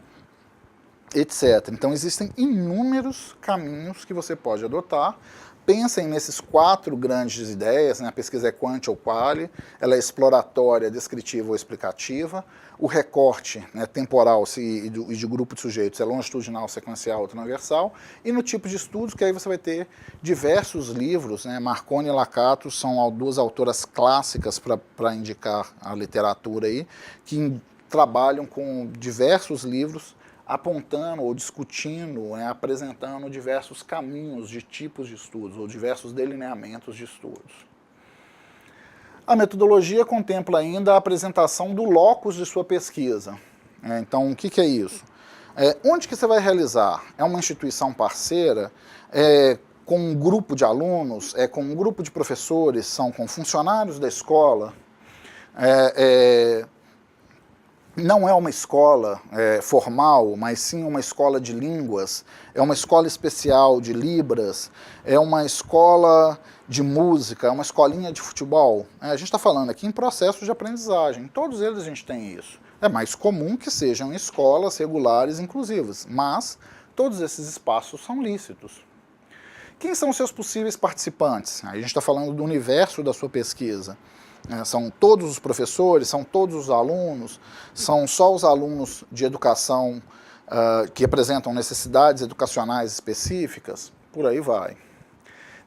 [SPEAKER 1] etc. Então existem inúmeros caminhos que você pode adotar. Pensem nesses 4 grandes ideias, né? A pesquisa é quanti ou quali, ela é exploratória, descritiva ou explicativa, o recorte, né, temporal e de grupo de sujeitos é longitudinal, sequencial ou transversal, e no tipo de estudos, que aí você vai ter diversos livros, né? Marconi e Lakatos são 2 autoras clássicas para indicar a literatura aí, que trabalham com diversos livros, apontando ou discutindo, apresentando diversos caminhos de tipos de estudos, ou diversos delineamentos de estudos. A metodologia contempla ainda a apresentação do locus de sua pesquisa. Então, o que é isso? Onde que você vai realizar? É uma instituição parceira? Com um grupo de alunos? Com um grupo de professores? São com funcionários da escola? Não é uma escola formal, mas sim uma escola de línguas, é uma escola especial de Libras, é uma escola de música, é uma escolinha de futebol. A gente está falando aqui em processos de aprendizagem, todos eles a gente tem isso. É mais comum que sejam escolas regulares inclusivas, mas todos esses espaços são lícitos. Quem são os seus possíveis participantes? A gente está falando do universo da sua pesquisa. São todos os professores, são todos os alunos, são só os alunos de educação que apresentam necessidades educacionais específicas, por aí vai.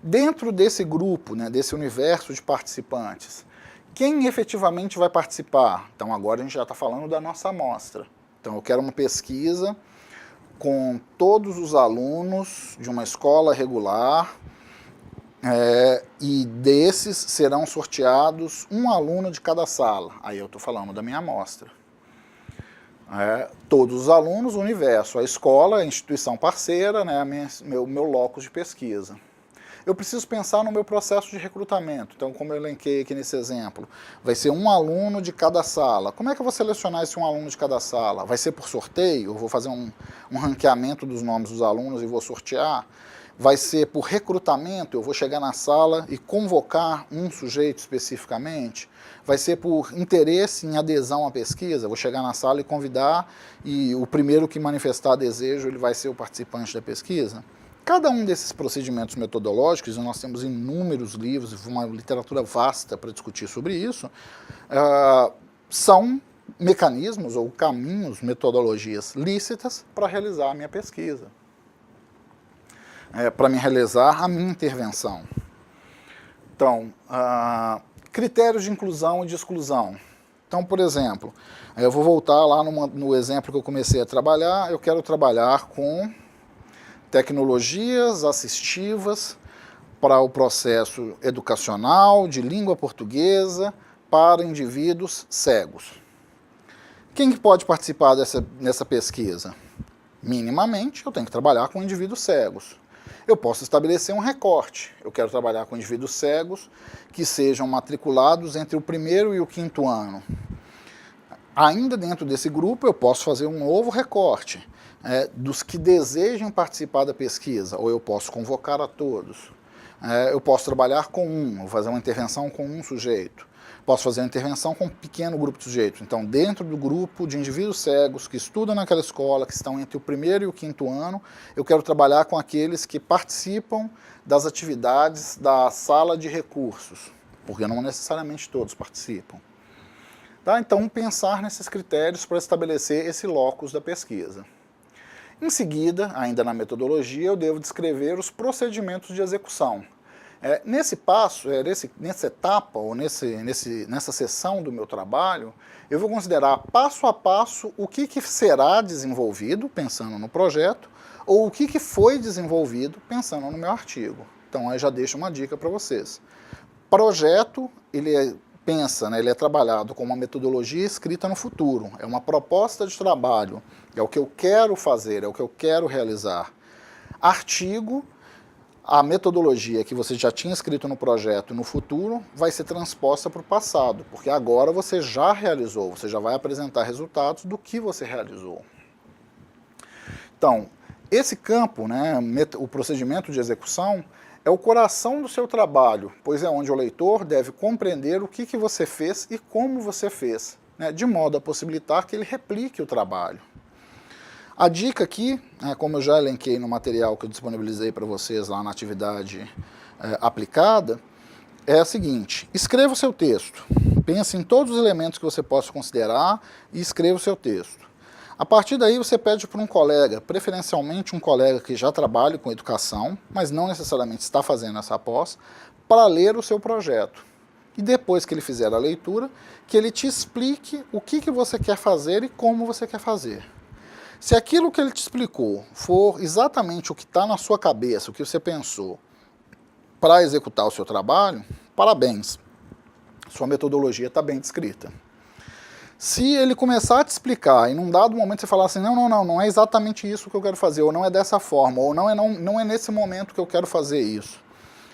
[SPEAKER 1] Dentro desse grupo, desse universo de participantes, quem efetivamente vai participar? Então agora a gente já está falando da nossa amostra. Então eu quero uma pesquisa com todos os alunos de uma escola regular, e desses serão sorteados um aluno de cada sala. Aí eu estou falando da minha amostra. Todos os alunos, o universo, a escola, a instituição parceira, meu locus de pesquisa. Eu preciso pensar no meu processo de recrutamento. Então, como eu elenquei aqui nesse exemplo, vai ser um aluno de cada sala. Como é que eu vou selecionar esse um aluno de cada sala? Vai ser por sorteio? Eu vou fazer um ranqueamento dos nomes dos alunos e vou sortear? Vai ser por recrutamento? Eu vou chegar na sala e convocar um sujeito especificamente? Vai ser por interesse em adesão à pesquisa? Vou chegar na sala e convidar, e o primeiro que manifestar desejo, ele vai ser o participante da pesquisa? Cada um desses procedimentos metodológicos, e nós temos inúmeros livros, uma literatura vasta para discutir sobre isso, são mecanismos ou caminhos, metodologias lícitas para realizar a minha pesquisa, para me realizar a minha intervenção. Então, critérios de inclusão e de exclusão. Então, por exemplo, eu vou voltar lá no exemplo que eu comecei a trabalhar, eu quero trabalhar com tecnologias assistivas para o processo educacional de língua portuguesa para indivíduos cegos. Quem que pode participar dessa pesquisa? Minimamente, eu tenho que trabalhar com indivíduos cegos. Eu posso estabelecer um recorte. Eu quero trabalhar com indivíduos cegos que sejam matriculados entre o 1º e o 5º ano. Ainda dentro desse grupo, eu posso fazer um novo recorte dos que desejam participar da pesquisa, ou eu posso convocar a todos. Eu posso trabalhar com fazer uma intervenção com um sujeito. Posso fazer uma intervenção com um pequeno grupo de sujeitos. Então, dentro do grupo de indivíduos cegos que estudam naquela escola, que estão entre o 1º e o 5º ano, eu quero trabalhar com aqueles que participam das atividades da sala de recursos, porque não necessariamente todos participam. Tá? Então, pensar nesses critérios para estabelecer esse locus da pesquisa. Em seguida, ainda na metodologia, eu devo descrever os procedimentos de execução. Nesse passo, nessa etapa, ou nessa seção do meu trabalho, eu vou considerar passo a passo o que será desenvolvido, pensando no projeto, ou o que foi desenvolvido, pensando no meu artigo. Então, aí já deixo uma dica para vocês. Projeto, ele é trabalhado com uma metodologia escrita no futuro, é uma proposta de trabalho, é o que eu quero fazer, é o que eu quero realizar. Artigo, a metodologia que você já tinha escrito no projeto no futuro vai ser transposta para o passado, porque agora você já realizou, você já vai apresentar resultados do que você realizou. Então, esse campo, o procedimento de execução, é o coração do seu trabalho, pois é onde o leitor deve compreender o que você fez e como você fez, de modo a possibilitar que ele replique o trabalho. A dica aqui, como eu já elenquei no material que eu disponibilizei para vocês lá na atividade aplicada, é a seguinte: escreva o seu texto, pense em todos os elementos que você possa considerar e escreva o seu texto. A partir daí você pede para um colega, preferencialmente um colega que já trabalhe com educação, mas não necessariamente está fazendo essa pós, para ler o seu projeto. E depois que ele fizer a leitura, que ele te explique o que você quer fazer e como você quer fazer. Se aquilo que ele te explicou for exatamente o que está na sua cabeça, o que você pensou, para executar o seu trabalho, parabéns, sua metodologia está bem descrita. Se ele começar a te explicar e num dado momento você falar assim, não é exatamente isso que eu quero fazer, ou não é dessa forma, ou não é nesse momento que eu quero fazer isso,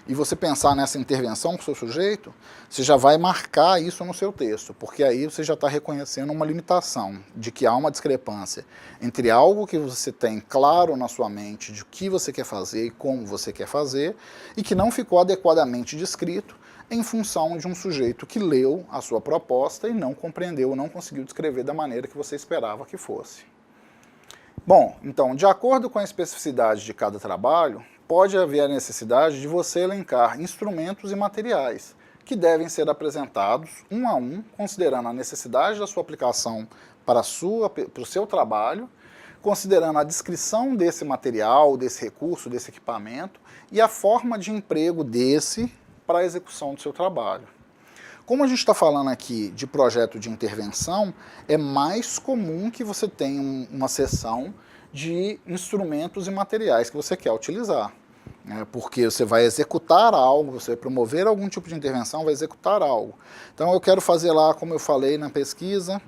[SPEAKER 1] e você pensar nessa intervenção com o seu sujeito, você já vai marcar isso no seu texto, porque aí você já está reconhecendo uma limitação, de que há uma discrepância entre algo que você tem claro na sua mente de o que você quer fazer e como você quer fazer, e que não ficou adequadamente descrito em função de um sujeito que leu a sua proposta e não compreendeu, não conseguiu descrever da maneira que você esperava que fosse. Bom, então, de acordo com a especificidade de cada trabalho, pode haver a necessidade de você elencar instrumentos e materiais que devem ser apresentados um a um, considerando a necessidade da sua aplicação para o seu trabalho, considerando a descrição desse material, desse recurso, desse equipamento e a forma de emprego desse para a execução do seu trabalho. Como a gente está falando aqui de projeto de intervenção, é mais comum que você tenha uma seção de instrumentos e materiais que você quer utilizar. Porque você vai executar algo, você vai promover algum tipo de intervenção, vai executar algo. Então eu quero fazer lá, como eu falei na pesquisa,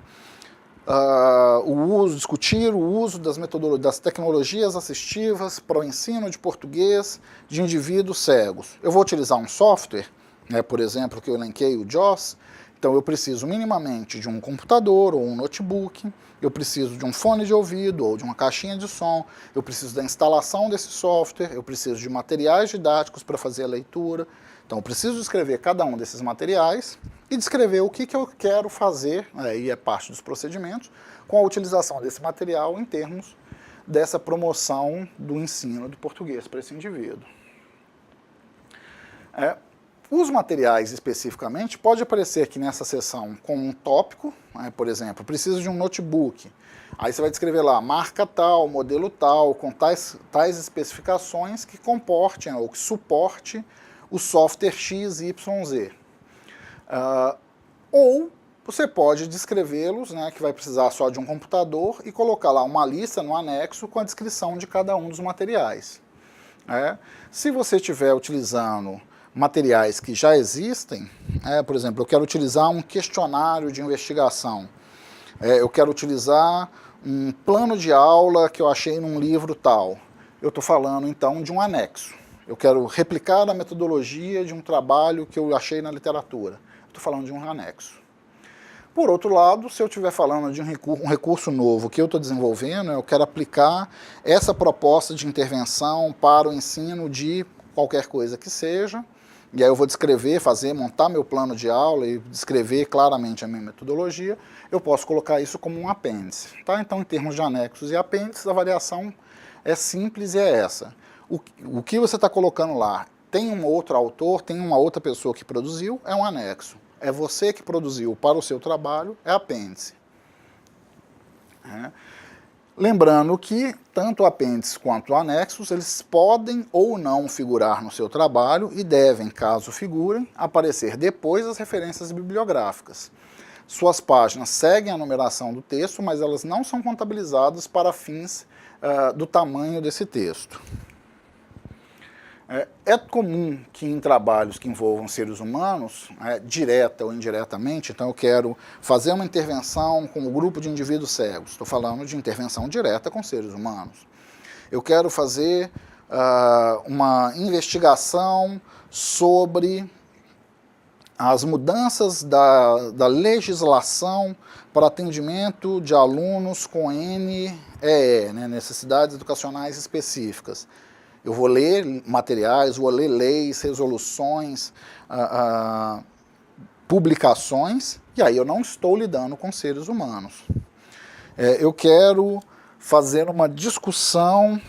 [SPEAKER 1] discutir o uso das tecnologias assistivas para o ensino de português de indivíduos cegos. Eu vou utilizar um software, né, por exemplo, que eu elenquei, o JAWS, então eu preciso minimamente de um computador ou um notebook, eu preciso de um fone de ouvido ou de uma caixinha de som, eu preciso da instalação desse software, eu preciso de materiais didáticos para fazer a leitura. Então eu preciso descrever cada um desses materiais e descrever o que eu quero fazer, aí é parte dos procedimentos, com a utilização desse material em termos dessa promoção do ensino do português para esse indivíduo. Os materiais, especificamente, pode aparecer aqui nessa seção com um tópico, né, por exemplo, preciso de um notebook. Aí você vai descrever lá, marca tal, modelo tal, com tais especificações que comportem ou que suporte o software XYZ. Ou você pode descrevê-los, né, que vai precisar só de um computador, e colocar lá uma lista no anexo com a descrição de cada um dos materiais. Se você estiver utilizando materiais que já existem, por exemplo, eu quero utilizar um questionário de investigação, eu quero utilizar um plano de aula que eu achei num livro tal, eu estou falando então de um anexo. Eu quero replicar a metodologia de um trabalho que eu achei na literatura, estou falando de um anexo. Por outro lado, se eu estiver falando de um recurso novo que eu estou desenvolvendo, eu quero aplicar essa proposta de intervenção para o ensino de qualquer coisa que seja, e aí eu vou descrever, montar meu plano de aula e descrever claramente a minha metodologia, eu posso colocar isso como um apêndice. Tá? Então, em termos de anexos e apêndices, a variação é simples e é essa. O que você está colocando lá, tem um outro autor, tem uma outra pessoa que produziu, é um anexo. É você que produziu para o seu trabalho, é apêndice. Lembrando que tanto apêndices quanto anexos, eles podem ou não figurar no seu trabalho e devem, caso figurem, aparecer depois das referências bibliográficas. Suas páginas seguem a numeração do texto, mas elas não são contabilizadas para fins do tamanho desse texto. É comum que em trabalhos que envolvam seres humanos, direta ou indiretamente, então eu quero fazer uma intervenção com um grupo de indivíduos cegos, estou falando de intervenção direta com seres humanos. Eu quero fazer uma investigação sobre as mudanças da legislação para atendimento de alunos com NEE, né, necessidades educacionais específicas. Eu vou ler materiais, vou ler leis, resoluções, publicações, e aí eu não estou lidando com seres humanos. Eu quero fazer uma discussão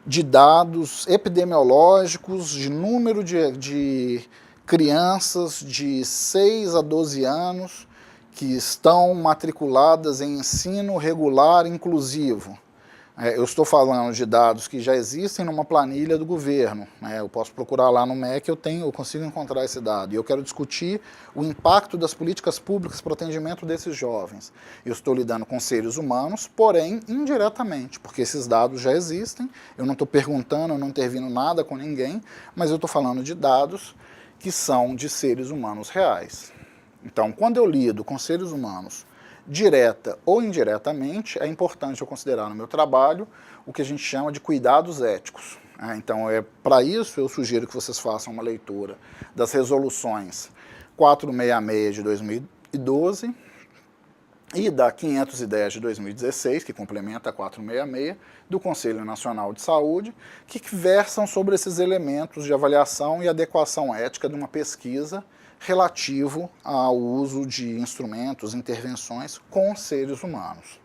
[SPEAKER 1] de dados epidemiológicos, de número de crianças de 6 a 12 anos que estão matriculadas em ensino regular inclusivo. Eu estou falando de dados que já existem numa planilha do governo. Eu posso procurar lá no MEC, eu consigo encontrar esse dado. E eu quero discutir o impacto das políticas públicas para o atendimento desses jovens. Eu estou lidando com seres humanos, porém indiretamente, porque esses dados já existem. Eu não estou perguntando, eu não intervindo nada com ninguém, mas eu estou falando de dados que são de seres humanos reais. Então, quando eu lido com seres humanos, direta ou indiretamente, é importante eu considerar no meu trabalho o que a gente chama de cuidados éticos. Então, para isso, eu sugiro que vocês façam uma leitura das resoluções 466 de 2012 e da 510 de 2016, que complementa a 466, do Conselho Nacional de Saúde, que versam sobre esses elementos de avaliação e adequação ética de uma pesquisa relativo ao uso de instrumentos, intervenções com seres humanos.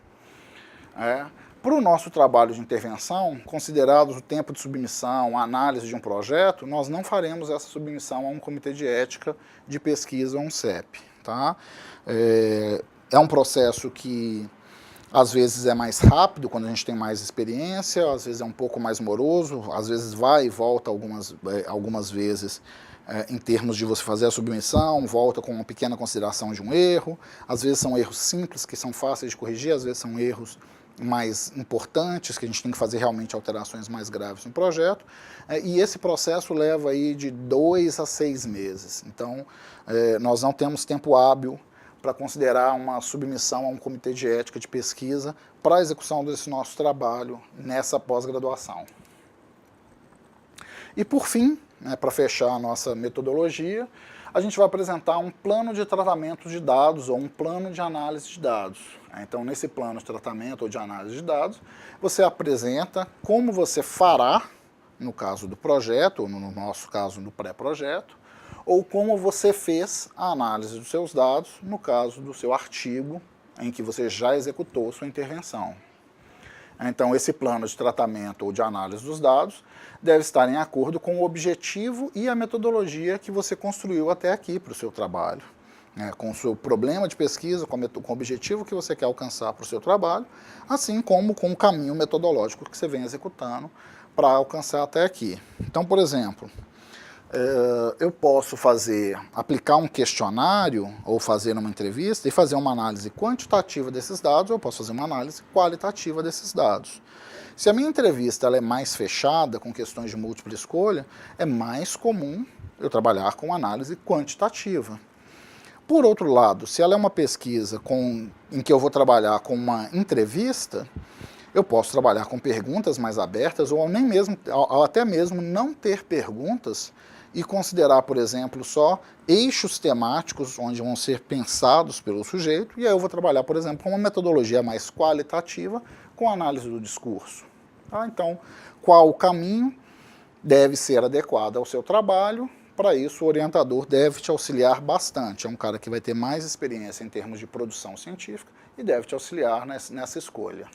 [SPEAKER 1] Para o nosso trabalho de intervenção, considerados o tempo de submissão, a análise de um projeto, nós não faremos essa submissão a um comitê de ética de pesquisa ou um CEP. Tá? É um processo que às vezes é mais rápido, quando a gente tem mais experiência, às vezes é um pouco mais moroso, às vezes vai e volta algumas vezes em termos de você fazer a submissão, volta com uma pequena consideração de um erro, às vezes são erros simples, que são fáceis de corrigir, às vezes são erros mais importantes, que a gente tem que fazer realmente alterações mais graves no projeto, e esse processo leva aí de 2 a 6 meses. Então, nós não temos tempo hábil para considerar uma submissão a um comitê de ética de pesquisa para a execução desse nosso trabalho nessa pós-graduação. E por fim, para fechar a nossa metodologia, a gente vai apresentar um plano de tratamento de dados ou um plano de análise de dados. Então, nesse plano de tratamento ou de análise de dados, você apresenta como você fará, no caso do projeto, ou no nosso caso do pré-projeto, ou como você fez a análise dos seus dados, no caso do seu artigo, em que você já executou sua intervenção. Então, esse plano de tratamento ou de análise dos dados deve estar em acordo com o objetivo e a metodologia que você construiu até aqui para o seu trabalho. Com o seu problema de pesquisa, com o objetivo que você quer alcançar para o seu trabalho, assim como com o caminho metodológico que você vem executando para alcançar até aqui. Então, por exemplo, eu posso aplicar um questionário ou fazer uma entrevista e fazer uma análise quantitativa desses dados, ou eu posso fazer uma análise qualitativa desses dados. Se a minha entrevista ela é mais fechada, com questões de múltipla escolha, é mais comum eu trabalhar com análise quantitativa. Por outro lado, se ela é uma pesquisa em que eu vou trabalhar com uma entrevista, eu posso trabalhar com perguntas mais abertas ou até mesmo não ter perguntas e considerar, por exemplo, só eixos temáticos onde vão ser pensados pelo sujeito, e aí eu vou trabalhar, por exemplo, com uma metodologia mais qualitativa com análise do discurso. Então, qual o caminho deve ser adequado ao seu trabalho? Para isso, o orientador deve te auxiliar bastante. É um cara que vai ter mais experiência em termos de produção científica e deve te auxiliar nessa escolha.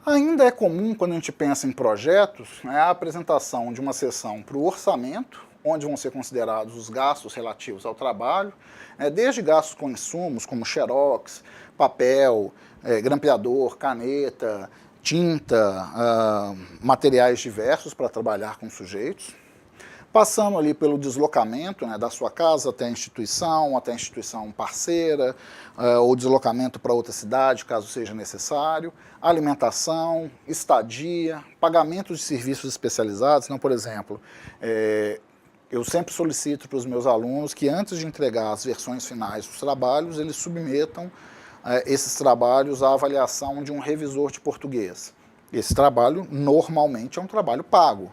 [SPEAKER 1] Ainda é comum, quando a gente pensa em projetos, a apresentação de uma seção para o orçamento, onde vão ser considerados os gastos relativos ao trabalho, desde gastos com insumos, como xerox, papel, grampeador, caneta, tinta, materiais diversos para trabalhar com sujeitos, passando ali pelo deslocamento da sua casa até a instituição parceira, ou deslocamento para outra cidade, caso seja necessário, alimentação, estadia, pagamento de serviços especializados. Então, por exemplo, eu sempre solicito para os meus alunos que antes de entregar as versões finais dos trabalhos, eles submetam esses trabalhos à avaliação de um revisor de português. Esse trabalho, normalmente, é um trabalho pago.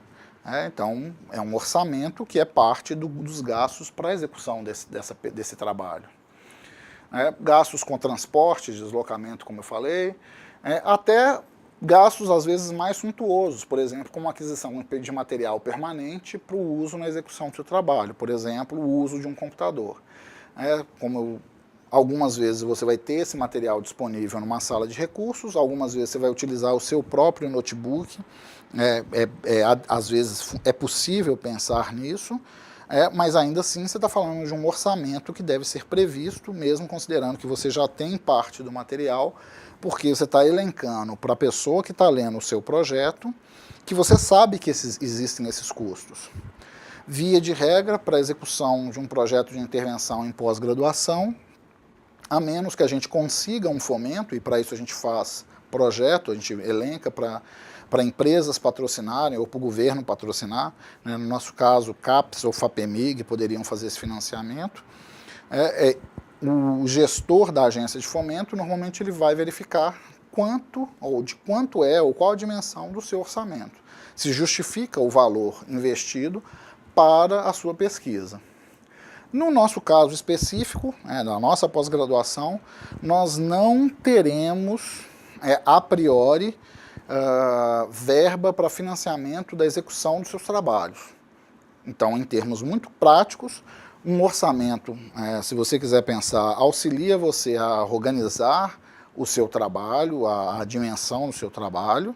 [SPEAKER 1] Então, é um orçamento que é parte dos gastos para a execução desse trabalho. Gastos com transporte, deslocamento, como eu falei, até gastos, às vezes, mais suntuosos, por exemplo, como aquisição de material permanente para o uso na execução do seu trabalho, por exemplo, o uso de um computador. Algumas vezes você vai ter esse material disponível numa sala de recursos, algumas vezes você vai utilizar o seu próprio notebook, às vezes é possível pensar nisso, mas ainda assim você está falando de um orçamento que deve ser previsto, mesmo considerando que você já tem parte do material, porque você está elencando para a pessoa que está lendo o seu projeto, que você sabe que existem esses custos. Via de regra, para a execução de um projeto de intervenção em pós-graduação, a menos que a gente consiga um fomento, e para isso a gente faz projeto, a gente elenca para empresas patrocinarem ou para o governo patrocinar, no nosso caso, CAPES ou FAPEMIG poderiam fazer esse financiamento. O gestor da agência de fomento, normalmente ele vai verificar qual a dimensão do seu orçamento, se justifica o valor investido para a sua pesquisa. No nosso caso específico, na nossa pós-graduação, nós não teremos, a priori, verba para financiamento da execução dos seus trabalhos. Então, em termos muito práticos, um orçamento, se você quiser pensar, auxilia você a organizar o seu trabalho, a dimensão do seu trabalho,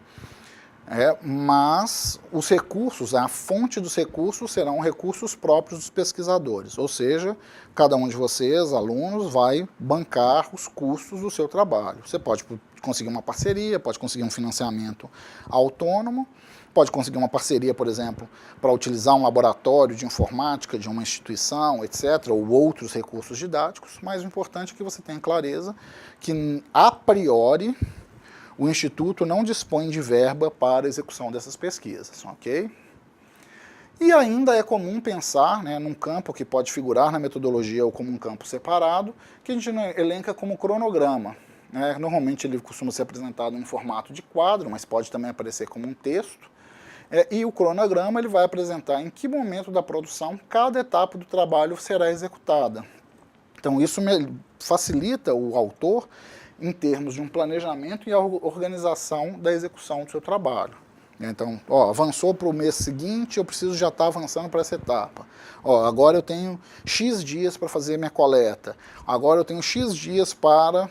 [SPEAKER 1] mas os recursos, a fonte dos recursos serão recursos próprios dos pesquisadores, ou seja, cada um de vocês, alunos, vai bancar os custos do seu trabalho. Você pode conseguir uma parceria, pode conseguir um financiamento autônomo, pode conseguir uma parceria, por exemplo, para utilizar um laboratório de informática de uma instituição, etc., ou outros recursos didáticos, mas o importante é que você tenha clareza que, a priori, o Instituto não dispõe de verba para a execução dessas pesquisas, ok? E ainda é comum pensar, né, num campo que pode figurar na metodologia ou como um campo separado, que a gente elenca como cronograma. Né? Normalmente ele costuma ser apresentado em formato de quadro, mas pode também aparecer como um texto. E o cronograma ele vai apresentar em que momento da produção cada etapa do trabalho será executada. Então isso facilita o autor em termos de um planejamento e a organização da execução do seu trabalho. Então, avançou para o mês seguinte, eu preciso já estar avançando para essa etapa. Agora eu tenho X dias para fazer minha coleta. Agora eu tenho X dias para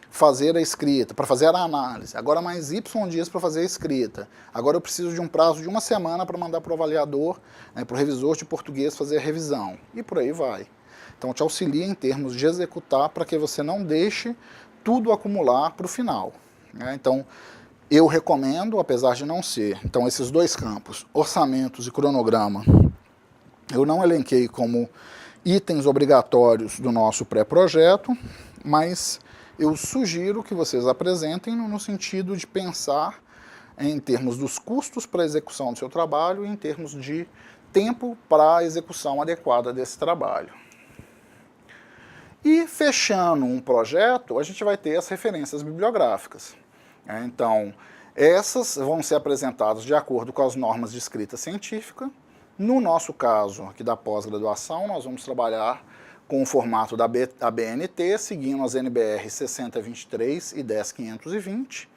[SPEAKER 1] fazer a escrita, para fazer a análise. Agora mais Y dias para fazer a escrita. Agora eu preciso de um prazo de 1 semana para mandar para o avaliador, né, para o revisor de português fazer a revisão. E por aí vai. Então te auxilia em termos de executar para que você não deixe tudo acumular para o final. Né? Então, eu recomendo, apesar de não ser, então esses dois campos, orçamentos e cronograma, eu não elenquei como itens obrigatórios do nosso pré-projeto, mas eu sugiro que vocês apresentem no sentido de pensar em termos dos custos para a execução do seu trabalho e em termos de tempo para a execução adequada desse trabalho. E fechando um projeto, a gente vai ter as referências bibliográficas. Então, essas vão ser apresentadas de acordo com as normas de escrita científica. No nosso caso, aqui da pós-graduação, nós vamos trabalhar com o formato da ABNT, seguindo as NBR 6023 e 10520.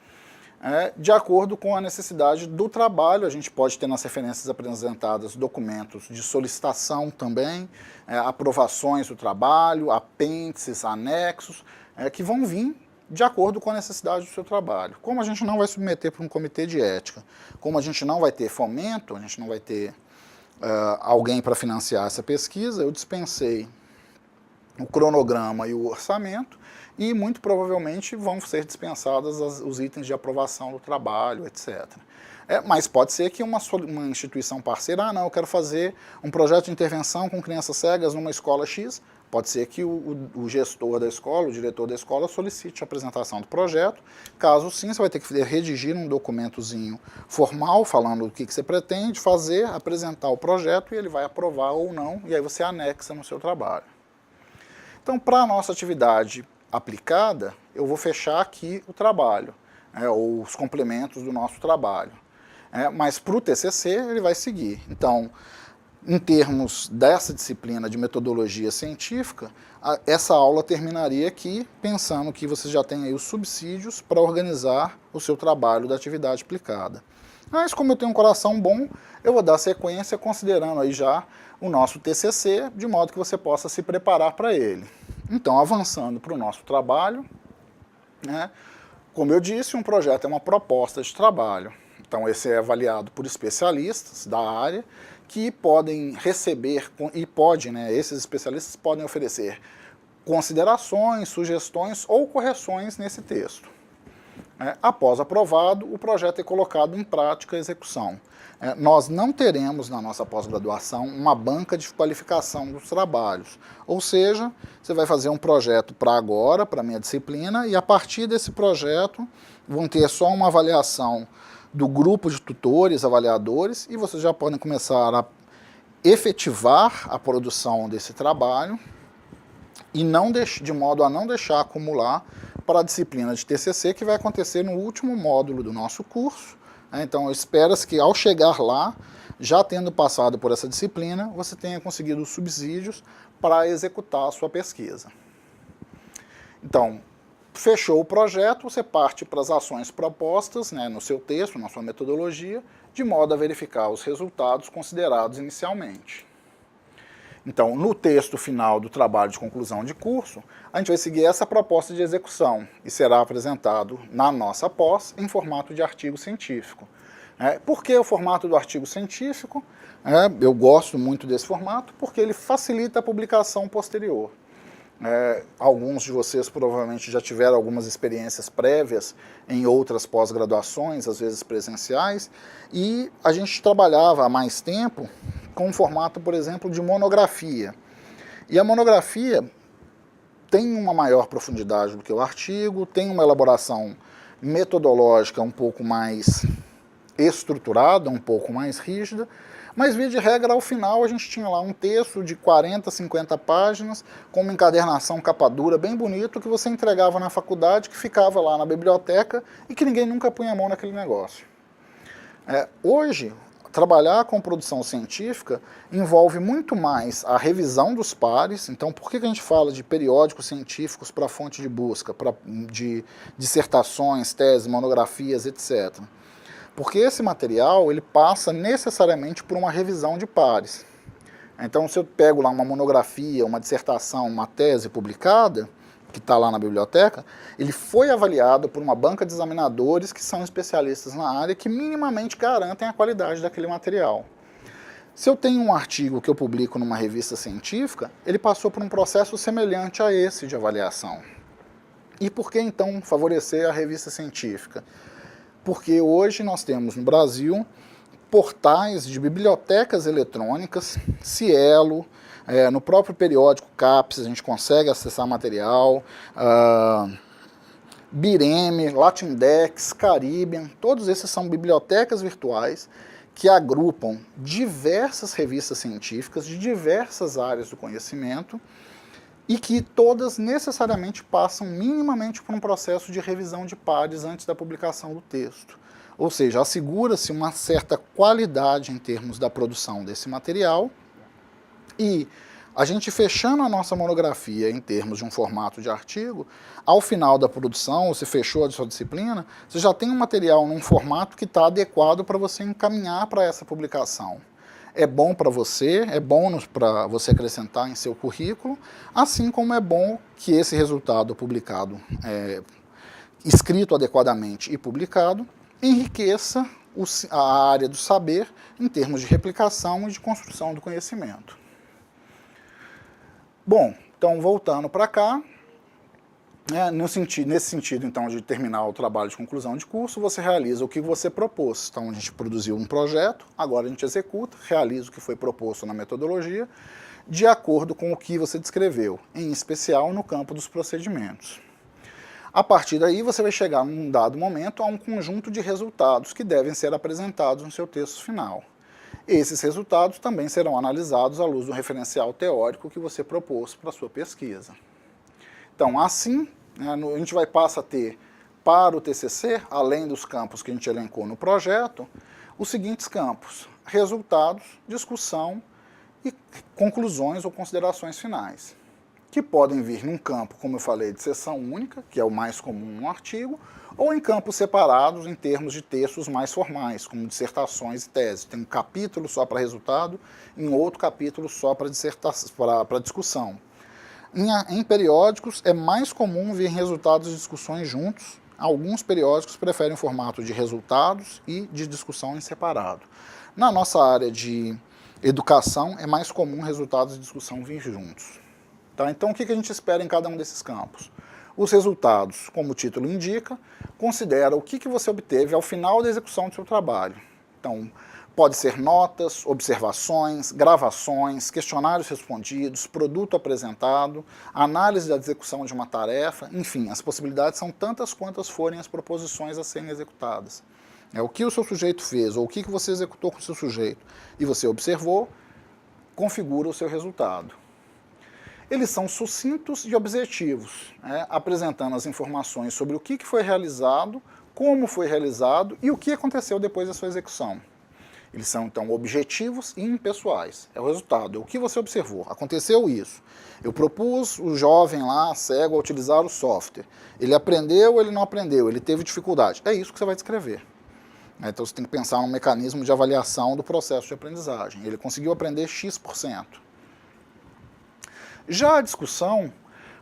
[SPEAKER 1] De acordo com a necessidade do trabalho, a gente pode ter nas referências apresentadas documentos de solicitação também, aprovações do trabalho, apêndices, anexos, que vão vir de acordo com a necessidade do seu trabalho. Como a gente não vai submeter para um comitê de ética, como a gente não vai ter fomento, a gente não vai ter alguém para financiar essa pesquisa, eu dispensei o cronograma e o orçamento, e muito provavelmente vão ser dispensados os itens de aprovação do trabalho, etc. Mas pode ser que uma instituição parceira, não, eu quero fazer um projeto de intervenção com crianças cegas numa escola X, pode ser que o gestor da escola, o diretor da escola, solicite a apresentação do projeto. Caso sim, você vai ter que redigir um documentozinho formal, falando o que você pretende fazer, apresentar o projeto, e ele vai aprovar ou não, e aí você anexa no seu trabalho. Então, para a nossa atividade aplicada, eu vou fechar aqui o trabalho, ou os complementos do nosso trabalho. Mas para o TCC, ele vai seguir. Então, em termos dessa disciplina de metodologia científica, essa aula terminaria aqui, pensando que você já tem aí os subsídios para organizar o seu trabalho da atividade aplicada. Mas como eu tenho um coração bom, eu vou dar sequência considerando aí já o nosso TCC, de modo que você possa se preparar para ele. Então, avançando para o nosso trabalho, como eu disse, um projeto é uma proposta de trabalho. Então, esse é avaliado por especialistas da área, que podem receber, esses especialistas podem oferecer considerações, sugestões ou correções nesse texto. Após aprovado, o projeto é colocado em prática e execução. Nós não teremos na nossa pós-graduação uma banca de qualificação dos trabalhos, ou seja, você vai fazer um projeto para agora, para a minha disciplina, e a partir desse projeto vão ter só uma avaliação do grupo de tutores, avaliadores, e vocês já podem começar a efetivar a produção desse trabalho, e de modo a não deixar acumular para a disciplina de TCC, que vai acontecer no último módulo do nosso curso. Então, espera-se que ao chegar lá, já tendo passado por essa disciplina, você tenha conseguido os subsídios para executar a sua pesquisa. Então, fechou o projeto, você parte para as ações propostas, no seu texto, na sua metodologia, de modo a verificar os resultados considerados inicialmente. Então, no texto final do trabalho de conclusão de curso, a gente vai seguir essa proposta de execução e será apresentado na nossa pós em formato de artigo científico. Por que o formato do artigo científico? Eu gosto muito desse formato porque ele facilita a publicação posterior. Alguns de vocês provavelmente já tiveram algumas experiências prévias em outras pós-graduações, às vezes presenciais, e a gente trabalhava há mais tempo com um formato, por exemplo, de monografia. E a monografia tem uma maior profundidade do que o artigo, tem uma elaboração metodológica um pouco mais estruturada, um pouco mais rígida, Mas, via de regra, ao final a gente tinha lá um texto de 40, 50 páginas, com uma encadernação capa dura bem bonito, que você entregava na faculdade, que ficava lá na biblioteca e que ninguém nunca punha a mão naquele negócio. Hoje, trabalhar com produção científica envolve muito mais a revisão dos pares. Então, por que a gente fala de periódicos científicos para fonte de busca, de dissertações, teses, monografias, etc.? Porque esse material ele passa necessariamente por uma revisão de pares. Então, se eu pego lá uma monografia, uma dissertação, uma tese publicada, que está lá na biblioteca, ele foi avaliado por uma banca de examinadores que são especialistas na área, que minimamente garantem a qualidade daquele material. Se eu tenho um artigo que eu publico numa revista científica, ele passou por um processo semelhante a esse de avaliação. E por que então favorecer a revista científica? Porque hoje nós temos no Brasil portais de bibliotecas eletrônicas, Cielo, no próprio periódico CAPES a gente consegue acessar material, Bireme, Latindex, Caribbean, todos esses são bibliotecas virtuais que agrupam diversas revistas científicas de diversas áreas do conhecimento e que todas necessariamente passam minimamente por um processo de revisão de pares antes da publicação do texto. Ou seja, assegura-se uma certa qualidade em termos da produção desse material e a gente fechando a nossa monografia em termos de um formato de artigo, ao final da produção, você fechou a sua disciplina, você já tem um material num formato que está adequado para você encaminhar para essa publicação. É bom para você, é bom para você acrescentar em seu currículo, assim como é bom que esse resultado publicado, escrito adequadamente e publicado, enriqueça a área do saber em termos de replicação e de construção do conhecimento. Bom, então voltando para cá, nesse sentido então de terminar o trabalho de conclusão de curso, você realiza o que você propôs. Então a gente produziu um projeto, agora a gente executa, realiza o que foi proposto na metodologia, de acordo com o que você descreveu, em especial no campo dos procedimentos. A partir daí você vai chegar num dado momento a um conjunto de resultados que devem ser apresentados no seu texto final. Esses resultados também serão analisados à luz do referencial teórico que você propôs para a sua pesquisa. Então, assim, a gente passa a ter, para o TCC, além dos campos que a gente elencou no projeto, os seguintes campos: resultados, discussão e conclusões ou considerações finais, que podem vir num campo, como eu falei, de seção única, que é o mais comum no artigo, ou em campos separados em termos de textos mais formais, como dissertações e teses. Tem um capítulo só para resultado e um outro capítulo só para discussão. Em periódicos é mais comum ver resultados e discussões juntos. Alguns periódicos preferem o formato de resultados e de discussão em separado. Na nossa área de educação é mais comum resultados e discussão vir juntos. Tá? Então o que a gente espera em cada um desses campos? Os resultados, como o título indica, considera o que você obteve ao final da execução do seu trabalho. Então, pode ser notas, observações, gravações, questionários respondidos, produto apresentado, análise da execução de uma tarefa, enfim, as possibilidades são tantas quantas forem as proposições a serem executadas. O que o seu sujeito fez, ou o que você executou com o seu sujeito, e você observou, configura o seu resultado. Eles são sucintos e objetivos, apresentando as informações sobre o que foi realizado, como foi realizado e o que aconteceu depois da sua execução. Eles são, então, objetivos e impessoais. É o resultado, é o que você observou. Aconteceu isso. Eu propus o jovem lá, cego, a utilizar o software. Ele aprendeu ou ele não aprendeu? Ele teve dificuldade? É isso que você vai descrever. Então, você tem que pensar num mecanismo de avaliação do processo de aprendizagem. Ele conseguiu aprender X%. Já a discussão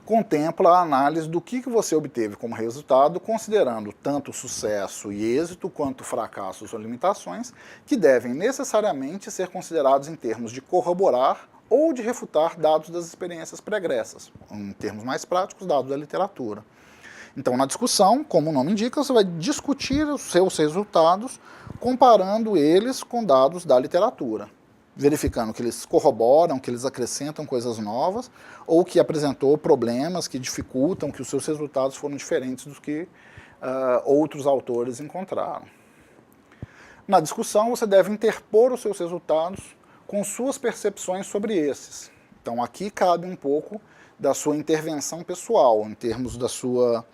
[SPEAKER 1] contempla a análise do que você obteve como resultado, considerando tanto o sucesso e êxito, quanto fracassos ou limitações, que devem necessariamente ser considerados em termos de corroborar ou de refutar dados das experiências pregressas, em termos mais práticos, dados da literatura. Então, na discussão, como o nome indica, você vai discutir os seus resultados, comparando eles com dados da literatura, verificando que eles corroboram, que eles acrescentam coisas novas, ou que apresentou problemas que dificultam, que os seus resultados foram diferentes dos que outros autores encontraram. Na discussão, você deve interpor os seus resultados com suas percepções sobre esses. Então, aqui cabe um pouco da sua intervenção pessoal, em termos da sua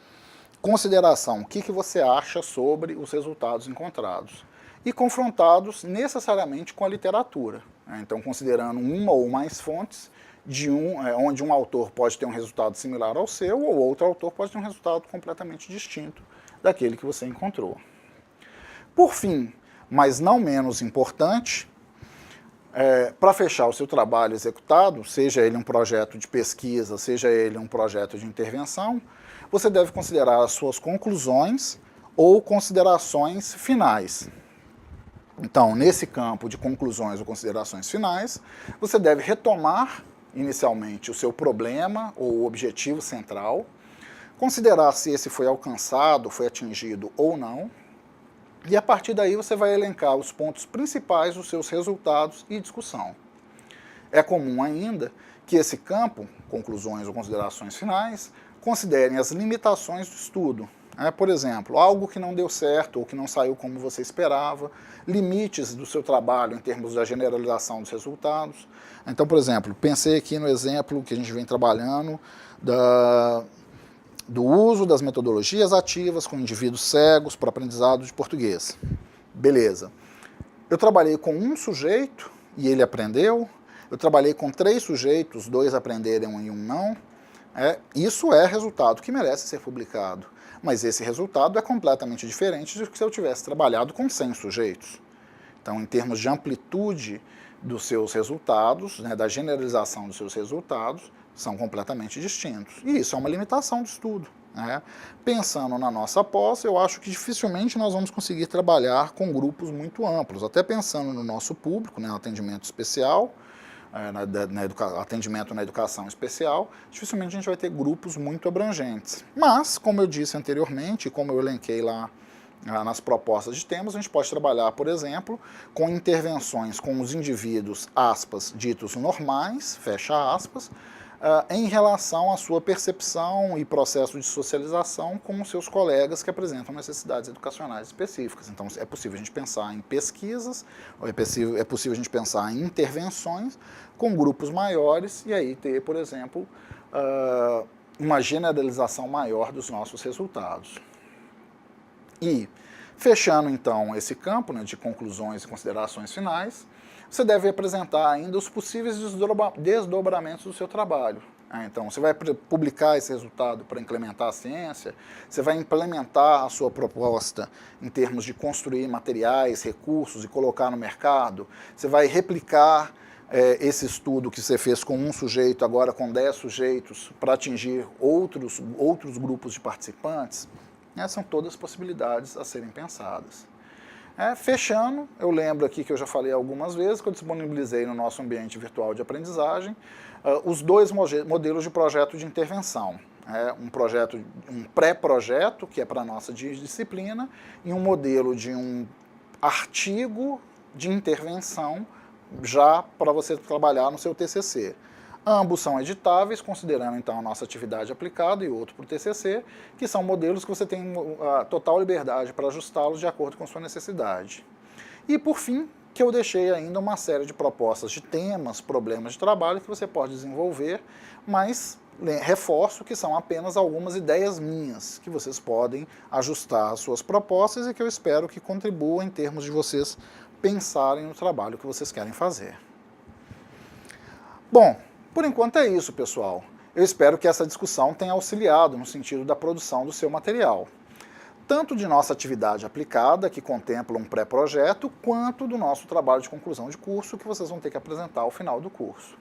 [SPEAKER 1] consideração. O que você acha sobre os resultados encontrados? E confrontados necessariamente com a literatura. Então, considerando uma ou mais fontes, onde um autor pode ter um resultado similar ao seu, ou outro autor pode ter um resultado completamente distinto daquele que você encontrou. Por fim, mas não menos importante, para fechar o seu trabalho executado, seja ele um projeto de pesquisa, seja ele um projeto de intervenção, você deve considerar as suas conclusões ou considerações finais. Então, nesse campo de conclusões ou considerações finais, você deve retomar inicialmente o seu problema ou objetivo central, considerar se esse foi alcançado, foi atingido ou não, e a partir daí você vai elencar os pontos principais dos seus resultados e discussão. É comum ainda que esse campo, conclusões ou considerações finais, considerem as limitações do estudo. Por exemplo, algo que não deu certo ou que não saiu como você esperava, limites do seu trabalho em termos da generalização dos resultados. Então, por exemplo, pensei aqui no exemplo que a gente vem trabalhando do uso das metodologias ativas com indivíduos cegos para aprendizado de português. Beleza. Eu trabalhei com um sujeito e ele aprendeu. Eu trabalhei com 3 sujeitos, 2 aprenderam e 1 não. Isso é resultado que merece ser publicado. Mas esse resultado é completamente diferente do que se eu tivesse trabalhado com 100 sujeitos. Então, em termos de amplitude dos seus resultados, da generalização dos seus resultados, são completamente distintos. E isso é uma limitação do estudo. Pensando na nossa pós, eu acho que dificilmente nós vamos conseguir trabalhar com grupos muito amplos. Até pensando no nosso público, no atendimento especial, atendimento na educação especial, dificilmente a gente vai ter grupos muito abrangentes. Mas, como eu disse anteriormente, como eu elenquei lá nas propostas de temas, a gente pode trabalhar, por exemplo, com intervenções com os indivíduos, aspas, ditos normais, fecha aspas, em relação à sua percepção e processo de socialização com os seus colegas que apresentam necessidades educacionais específicas. Então, é possível a gente pensar em pesquisas, é possível a gente pensar em intervenções com grupos maiores e aí ter, por exemplo, uma generalização maior dos nossos resultados. E, fechando então esse campo de conclusões e considerações finais, você deve apresentar ainda os possíveis desdobramentos do seu trabalho. Então, você vai publicar esse resultado para implementar a ciência, você vai implementar a sua proposta em termos de construir materiais, recursos e colocar no mercado, você vai replicar esse estudo que você fez com um sujeito, agora com 10 sujeitos, para atingir outros grupos de participantes. Essas são todas possibilidades a serem pensadas. Fechando, eu lembro aqui que eu já falei algumas vezes que eu disponibilizei no nosso ambiente virtual de aprendizagem os 2 modelos de projeto de intervenção. Um pré-projeto, que é para a nossa disciplina, e um modelo de um artigo de intervenção já para você trabalhar no seu TCC. Ambos são editáveis, considerando então a nossa atividade aplicada e outro para o TCC, que são modelos que você tem a total liberdade para ajustá-los de acordo com a sua necessidade. E por fim, que eu deixei ainda uma série de propostas de temas, problemas de trabalho que você pode desenvolver, mas reforço que são apenas algumas ideias minhas, que vocês podem ajustar às suas propostas e que eu espero que contribuam em termos de vocês pensarem no trabalho que vocês querem fazer. Bom, por enquanto é isso, pessoal. Eu espero que essa discussão tenha auxiliado no sentido da produção do seu material, tanto de nossa atividade aplicada, que contempla um pré-projeto, quanto do nosso trabalho de conclusão de curso, que vocês vão ter que apresentar ao final do curso.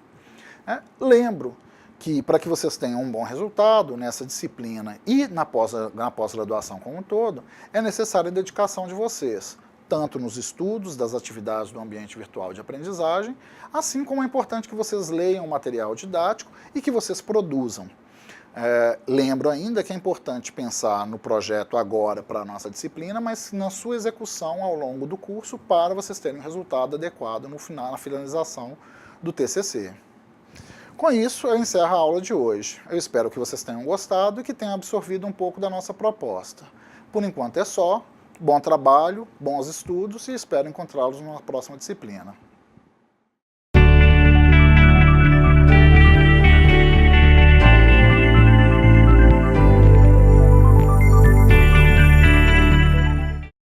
[SPEAKER 1] Lembro que, para que vocês tenham um bom resultado nessa disciplina e na pós-graduação como um todo, é necessária a dedicação de vocês, tanto nos estudos das atividades do ambiente virtual de aprendizagem, assim como é importante que vocês leiam o material didático e que vocês produzam. Lembro ainda que é importante pensar no projeto agora para a nossa disciplina, mas na sua execução ao longo do curso para vocês terem um resultado adequado no final, na finalização do TCC. Com isso, eu encerro a aula de hoje. Eu espero que vocês tenham gostado e que tenham absorvido um pouco da nossa proposta. Por enquanto é só. bom trabalho, bons estudos e espero encontrá-los numa próxima disciplina.